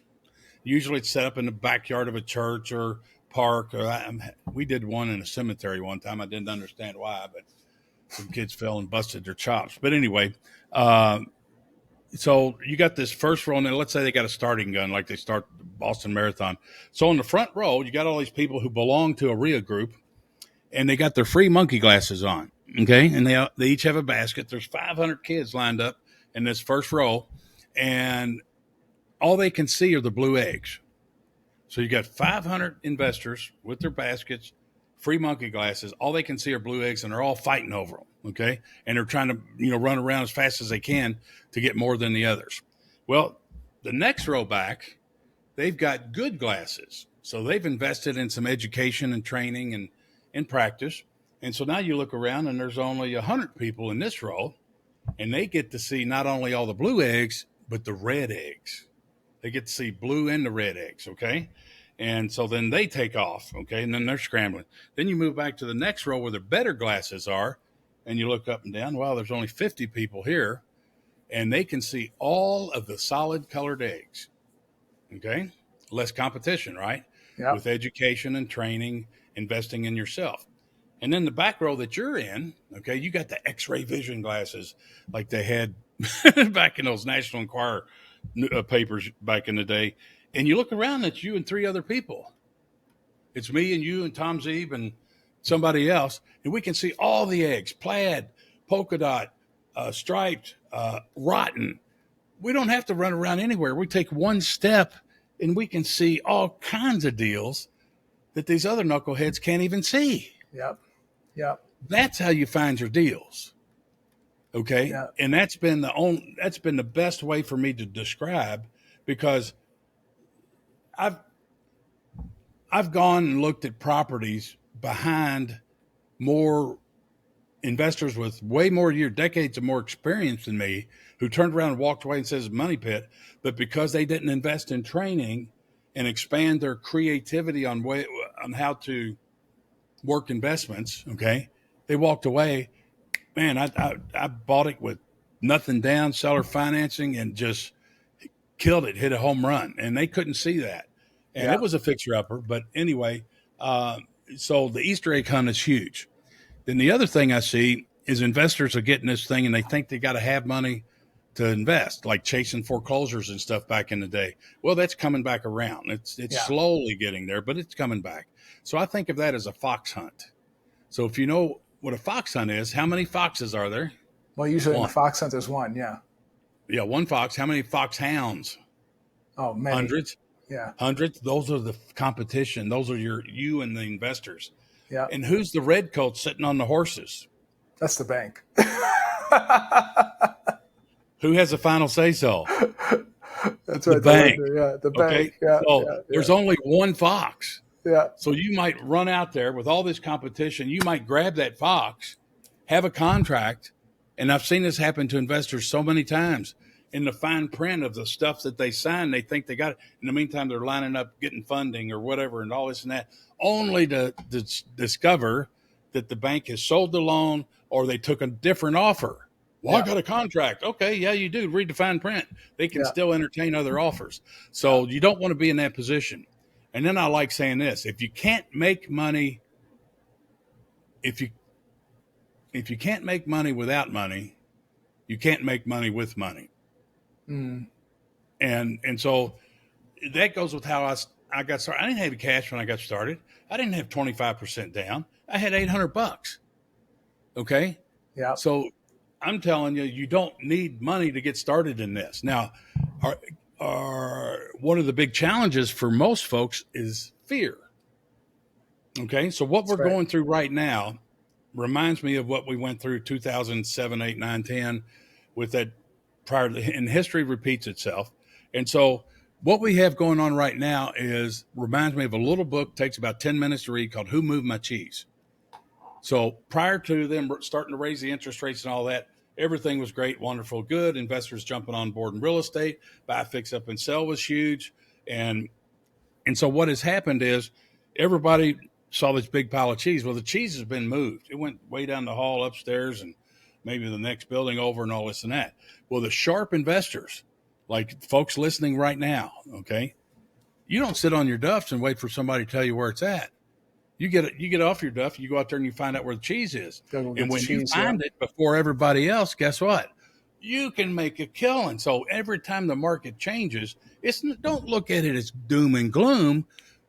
Usually it's set up in the backyard of a church or park. We did one in a cemetery one time. I didn't understand why, but some kids fell and busted their chops. But anyway, so you got this first row, and let's say they got a starting gun, like they start Boston Marathon. So on the front row, you got all these people who belong to a RIA group, and they got their free monkey glasses on. Okay, and they each have a basket. There's 500 kids lined up in this first row, and all they can see are the blue eggs. So you got 500 investors with their baskets, free monkey glasses. All they can see are blue eggs, and they're all fighting over them. Okay, and they're trying to run around as fast as they can to get more than the others. Well, the next row back, they've got good glasses. So they've invested in some education and training and practice. And so now you look around and there's only 100 people in this row, and they get to see not only all the blue eggs, but the red eggs. They get to see blue and the red eggs, okay? And so then they take off, okay? And then they're scrambling. Then you move back to the next row where the better glasses are, and you look up and down. Wow, there's only 50 people here, and they can see all of the solid colored eggs, okay? Less competition, right? Yep. With education and training, investing in yourself. And then the back row that you're in, okay, you got the X-ray vision glasses like they had back in those National Enquirer papers back in the day. And you look around, it's you and 3 other people. It's me and you and Tom Zeeb and somebody else. And we can see all the eggs, plaid, polka dot, striped, rotten. We don't have to run around anywhere. We take one step and we can see all kinds of deals that these other knuckleheads can't even see. Yep. That's how you find your deals. Okay. Yeah. And that's been the best way for me to describe, because I've gone and looked at properties behind more investors with way more decades of more experience than me, who turned around and walked away and says money pit, but because they didn't invest in training and expand their creativity on how to work investments, okay, they walked away. Man, I bought it with nothing down, seller financing, and just killed it, hit a home run, and they couldn't see that. And It was a fixer-upper. But anyway, so the Easter egg hunt is huge. Then the other thing I see is investors are getting this thing, and they think they got to have money to invest, like chasing foreclosures and stuff back in the day. Well, that's coming back around. It's slowly getting there, but it's coming back. So I think of that as a fox hunt. So if you know what a fox hunt is, how many foxes are there? Well, usually One. in the fox hunt, there's one. Yeah. Yeah, one fox. How many foxhounds? Oh, many. Hundreds. Yeah. Hundreds. Those are the competition. Those are you and the investors. Yeah. And who's the red coat sitting on the horses? That's the bank. Who has the final say so? That's right. The bank. The Okay. bank. Yeah. So there's only one fox. Yeah. So you might run out there with all this competition. You might grab that fox, have a contract, and I've seen this happen to investors so many times. In the fine print of the stuff that they sign, they think they got it. In the meantime, they're lining up, getting funding or whatever, and all this and that, only to discover that the bank has sold the loan or they took a different offer. Well, I got a contract. Okay, yeah, you do. Read the fine print. They can still entertain other offers. So you don't want to be in that position. And then I like saying this: if you can't make money, if you can't make money without money, you can't make money with money. Mm. And so that goes with how I got started. I didn't have cash when I got started. I didn't have 25% down. I had $800. Okay. Yeah. So I'm telling you, you don't need money to get started in this. Now, one of the big challenges for most folks is fear. Okay. So what we're going through right now reminds me of what we went through 2007, 8, 9, 10 with that prior to, and history repeats itself. And so what we have going on right now reminds me of a little book, takes about 10 minutes to read, called Who Moved My Cheese? So prior to them starting to raise the interest rates and all that, everything was great, wonderful, good. Investors jumping on board in real estate, buy, fix, up, and sell was huge. And so what has happened is everybody saw this big pile of cheese. Well, the cheese has been moved. It went way down the hall upstairs and maybe the next building over and all this and that. Well, the sharp investors, like folks listening right now, okay, you don't sit on your duffs and wait for somebody to tell you where it's at. You get off your duff, you go out there and you find out where the cheese is. And when you find it before everybody else, guess what? you can make a killing. So every time the market changes, don't look at it as doom and gloom.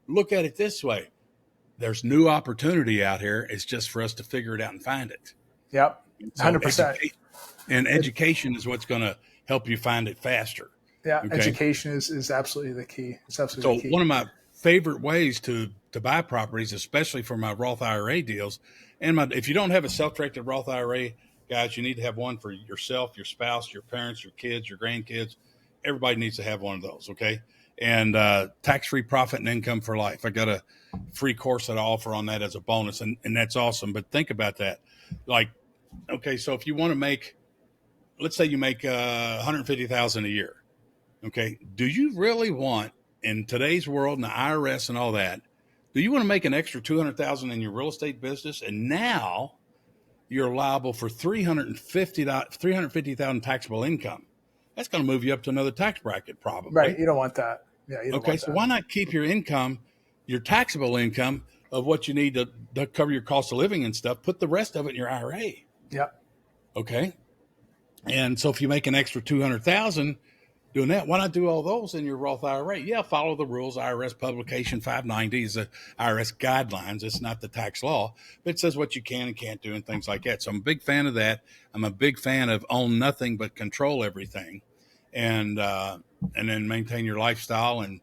Look at it this way. There's new opportunity out here. It's just for us to figure it out and find it. Yep. So 100%. education is what's going to help you find it faster. Yeah. Okay. Education is absolutely the key. It's absolutely the key. One of my favorite ways to buy properties, especially for my Roth IRA deals, if you don't have a self-directed Roth IRA, guys, you need to have one for yourself, your spouse, your parents, your kids, your grandkids. Everybody needs to have one of those. Okay. And tax-free profit and income for life. I got a free course that I offer on that as a bonus, and that's awesome. But think about that. Like, okay, so if you want to make, let's say you make $150,000 a year. Okay. Do you really want, in today's world and the IRS and all that, do you want to make an extra $200,000 in your real estate business? And now you're liable for $350,000 taxable income. That's going to move you up to another tax bracket, probably. Right. You don't want that. Yeah. You don't want so that. why not keep your income, your taxable income of what you need to cover your cost of living and stuff, put the rest of it in your IRA. Yep. Okay. And so if you make an extra $200,000 doing that, why not do all those in your Roth IRA? Yeah, follow the rules. IRS publication 590 is the IRS guidelines. It's not the tax law, but it says what you can and can't do and things like that. So I'm a big fan of that. I'm a big fan of own nothing but control everything, and then maintain your lifestyle and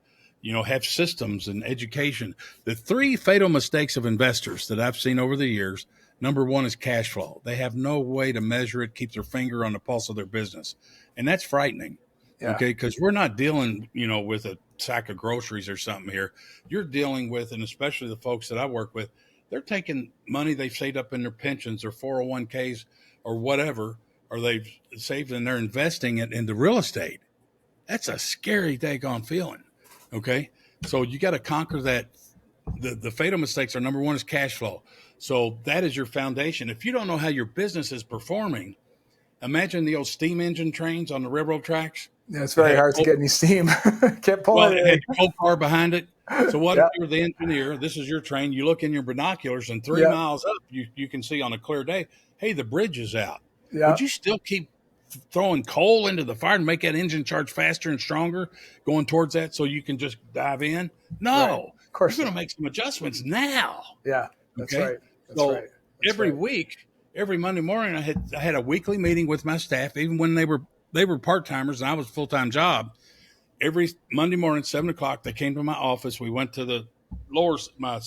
have systems and education. The 3 fatal mistakes of investors that I've seen over the years. Number 1 is cash flow. They have no way to measure it, keep their finger on the pulse of their business, and that's frightening. Yeah. Okay, because we're not dealing, with a sack of groceries or something here. You're dealing with, and especially the folks that I work with, they're taking money they've saved up in their pensions or 401ks or whatever, or they've saved and they're investing it into real estate. That's a scary daggone feeling. Okay, so you got to conquer that. The fatal mistakes are, number 1 is cash flow. So that is your foundation. If you don't know how your business is performing, imagine the old steam engine trains on the railroad tracks. Yeah, it's very hard to get any steam. Can't pull it. It had a coal car behind it. So what if you're the engineer? This is your train. You look in your binoculars, and 3 miles up, you can see on a clear day, hey, the bridge is out. Would you still keep throwing coal into the fire and make that engine charge faster and stronger going towards that so you can just dive in? No. Right. Of course. You're going to make some adjustments now. Yeah, that's right. Every week, every Monday morning, I had a weekly meeting with my staff, even when they were part-timers and I was a full-time job. Every Monday morning, 7:00, they came to my office. We went to my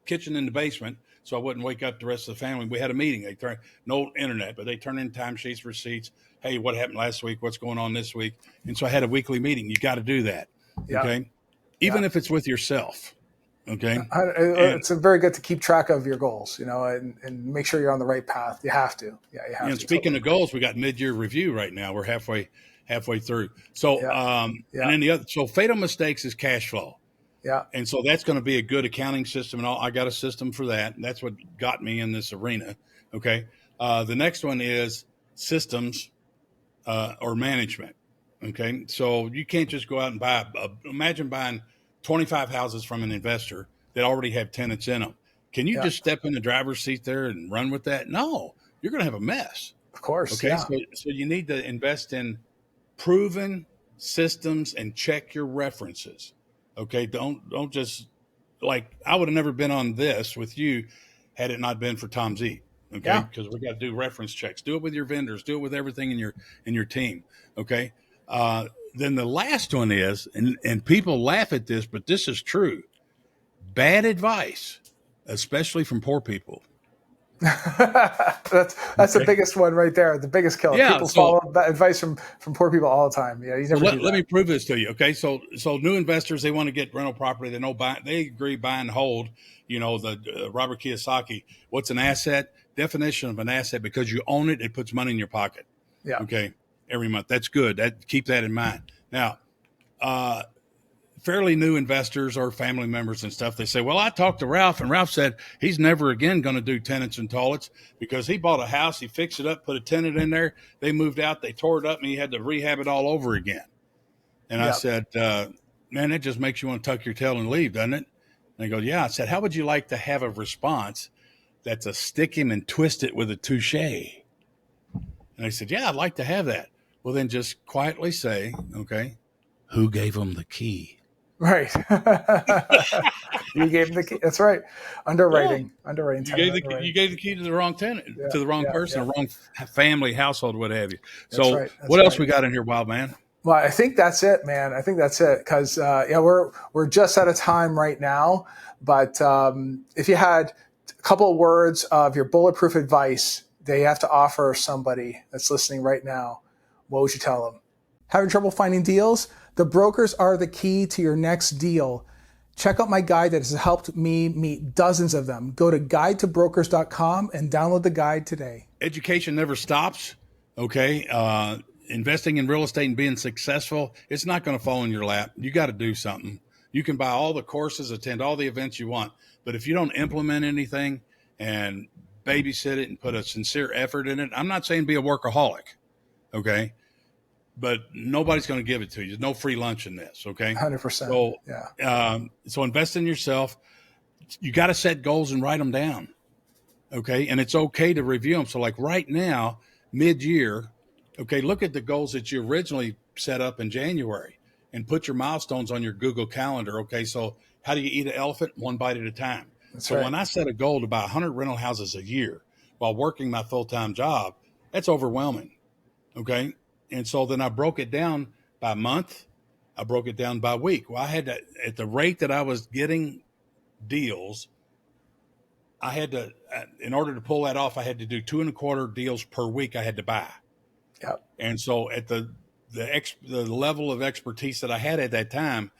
kitchen in the basement, so I wouldn't wake up the rest of the family. We had a meeting. No internet, but they turned in timesheets, receipts. Hey, what happened last week? What's going on this week? And so I had a weekly meeting. You got to do that. Yeah. Okay. Even if it's with yourself. Okay. It's very good to keep track of your goals, and make sure you're on the right path. You have to. Yeah, you have to. And speaking of goals, we got mid-year review right now. We're halfway through. So, and then so fatal mistakes is cash flow. Yeah. And so that's going to be a good accounting system and all. I got a system for that. And that's what got me in this arena. Okay. The next one is systems or management. Okay. So you can't just go out and imagine buying 25 houses from an investor that already have tenants in them. Can you just step in the driver's seat there and run with that? No, you're going to have a mess. Of course. Okay. Yeah. So you need to invest in proven systems and check your references. Okay. Don't just I would have never been on this with you had it not been for Tom Z. Okay. Because we got to do reference checks. Do it with your vendors. Do it with everything in your team. Okay. Then the last one is, and people laugh at this, but this is true. Bad advice, especially from poor people. That's the biggest one right there. The biggest killer. Yeah, people follow that advice from poor people all the time. Yeah, you never do that. Let me prove this to you. Okay, so new investors, they want to get rental property. They agree buy and hold. The Robert Kiyosaki. What's an asset? Definition of an asset: because you own it, it puts money in your pocket. Yeah. Okay. Every month. That's good. Keep that in mind. Now, fairly new investors or family members and stuff, they say, well, I talked to Ralph, and Ralph said he's never again going to do tenants and toilets because he bought a house, he fixed it up, put a tenant in there, they moved out, they tore it up, and he had to rehab it all over again. And I said, man, that just makes you want to tuck your tail and leave, doesn't it? And they go, yeah. I said, how would you like to have a response that's a stick him and twist it with a touche? And they said, yeah, I'd like to have that. well, then just quietly say, okay, who gave them the key? Right. You gave the key. That's right. Underwriting. You Underwriting. gave the key to the wrong tenant, Yeah, to the wrong person, the wrong family, household, what have you. That's So right. That's what else right. we got in here, Wild Man? Well, I think that's it, man. I think that's it because we're just out of time right now. But if you had a couple of words of your bulletproof advice that you have to offer somebody that's listening right now, what would you tell them? Having trouble finding deals? The brokers are the key to your next deal. Check out my guide that has helped me meet dozens of them. Go to guidetobrokers.com and download the guide today. Education never stops. Okay. Investing in real estate and being successful, it's not going to fall in your lap. You got to do something. You can buy all the courses, attend all the events you want, but if you don't implement anything and babysit it and put a sincere effort in it, I'm not saying be a workaholic. Okay. But nobody's going to give it to you. There's no free lunch in this. Okay. 100%. So, so invest in yourself. You got to set goals and write them down. Okay. And it's okay to review them. So like right now, mid-year, okay, look at the goals that you originally set up in January and put your milestones on your Google Calendar. Okay. So how do you eat an elephant? One bite at a time. That's right. When I set a goal to buy 100 rental houses a year while working my full-time job, that's overwhelming. Okay. And so then I broke it down by month. I broke it down by week. Well, I had to, at the rate that I was getting deals, I had to, in order to pull that off, I had to do 2.25 deals per week I had to buy. Yep. And so at the level of expertise that I had at that time,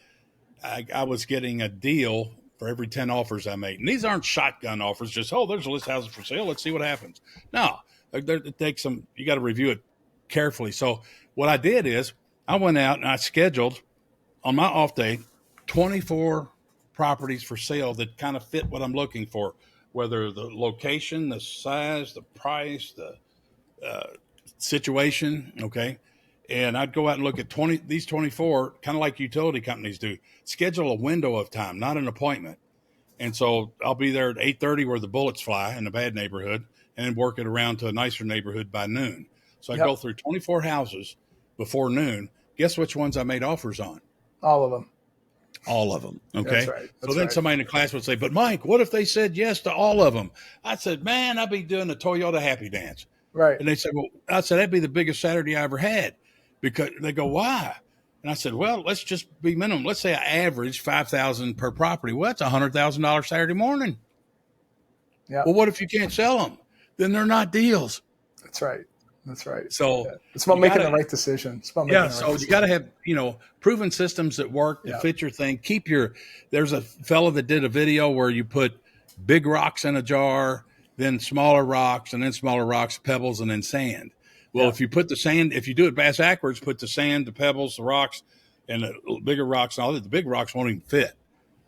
I was getting a deal for every 10 offers I made. And these aren't shotgun offers, just, there's a list of houses for sale. Let's see what happens. No, it takes some, you got to review it carefully. So what I did is I went out and I scheduled on my off day 24 properties for sale that kind of fit what I'm looking for, whether the location, the size, the price, the situation. Okay. And I'd go out and look at these 24, kind of like utility companies do, schedule a window of time, not an appointment. And so I'll be there at 8:30 where the bullets fly in a bad neighborhood and then work it around to a nicer neighborhood by noon. So I go through 24 houses before noon. Guess which ones I made offers on? All of them. All of them. Okay. That's right. So then somebody in the class would say, but Mike, what if they said yes to all of them? I said, man, I'd be doing the Toyota happy dance. Right. And they said, well, I said, that'd be the biggest Saturday I ever had. Because they go, why? And I said, well, let's just be minimum. Let's say I average $5,000 per property. Well, that's $100,000 Saturday morning. Yeah. Well, what if you can't sell them? Then they're not deals. That's right. That's right. So it's about making the right decision. It's about making the right decision. You got to have, proven systems that work to fit your thing. There's a fella that did a video where you put big rocks in a jar, then smaller rocks, and then smaller rocks, pebbles, and then sand. Well, if you put the sand, if you do it backwards, put the sand, the pebbles, the rocks, and the bigger rocks and all that, the big rocks won't even fit.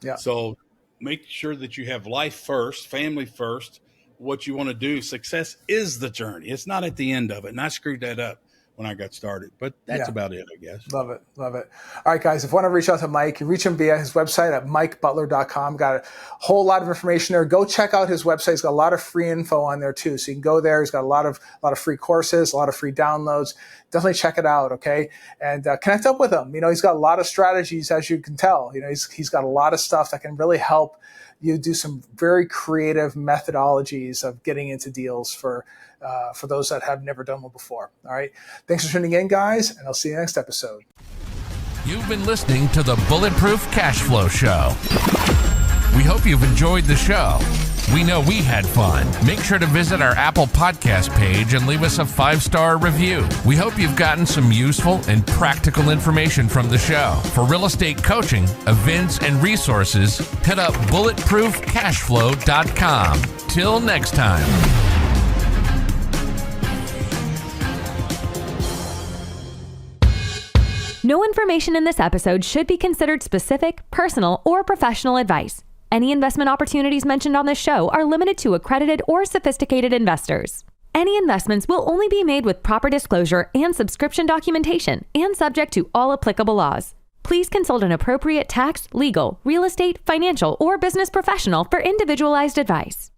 Yeah. So make sure that you have life first, family first, what you want to do. Success is the journey. It's not at the end of it. And I screwed that up when I got started, but that's about it, I guess. Love it. Love it. All right, guys, if you want to reach out to Mike, you reach him via his website at mikebutler.com. Got a whole lot of information there. Go check out his website. He's got a lot of free info on there too. So you can go there. He's got a lot of free courses, a lot of free downloads. Definitely check it out. Okay. And connect up with him. He's got a lot of strategies, as you can tell. He's got a lot of stuff that can really help you do some very creative methodologies of getting into deals for those that have never done one before. All right. Thanks for tuning in, guys, and I'll see you next episode. You've been listening to the Bulletproof Cash Flow Show. We hope you've enjoyed the show. We know we had fun. Make sure to visit our Apple Podcast page and leave us a 5-star review. We hope you've gotten some useful and practical information from the show. For real estate coaching, events, and resources, hit up bulletproofcashflow.com. Till next time. No information in this episode should be considered specific, personal, or professional advice. Any investment opportunities mentioned on this show are limited to accredited or sophisticated investors. Any investments will only be made with proper disclosure and subscription documentation and subject to all applicable laws. Please consult an appropriate tax, legal, real estate, financial, or business professional for individualized advice.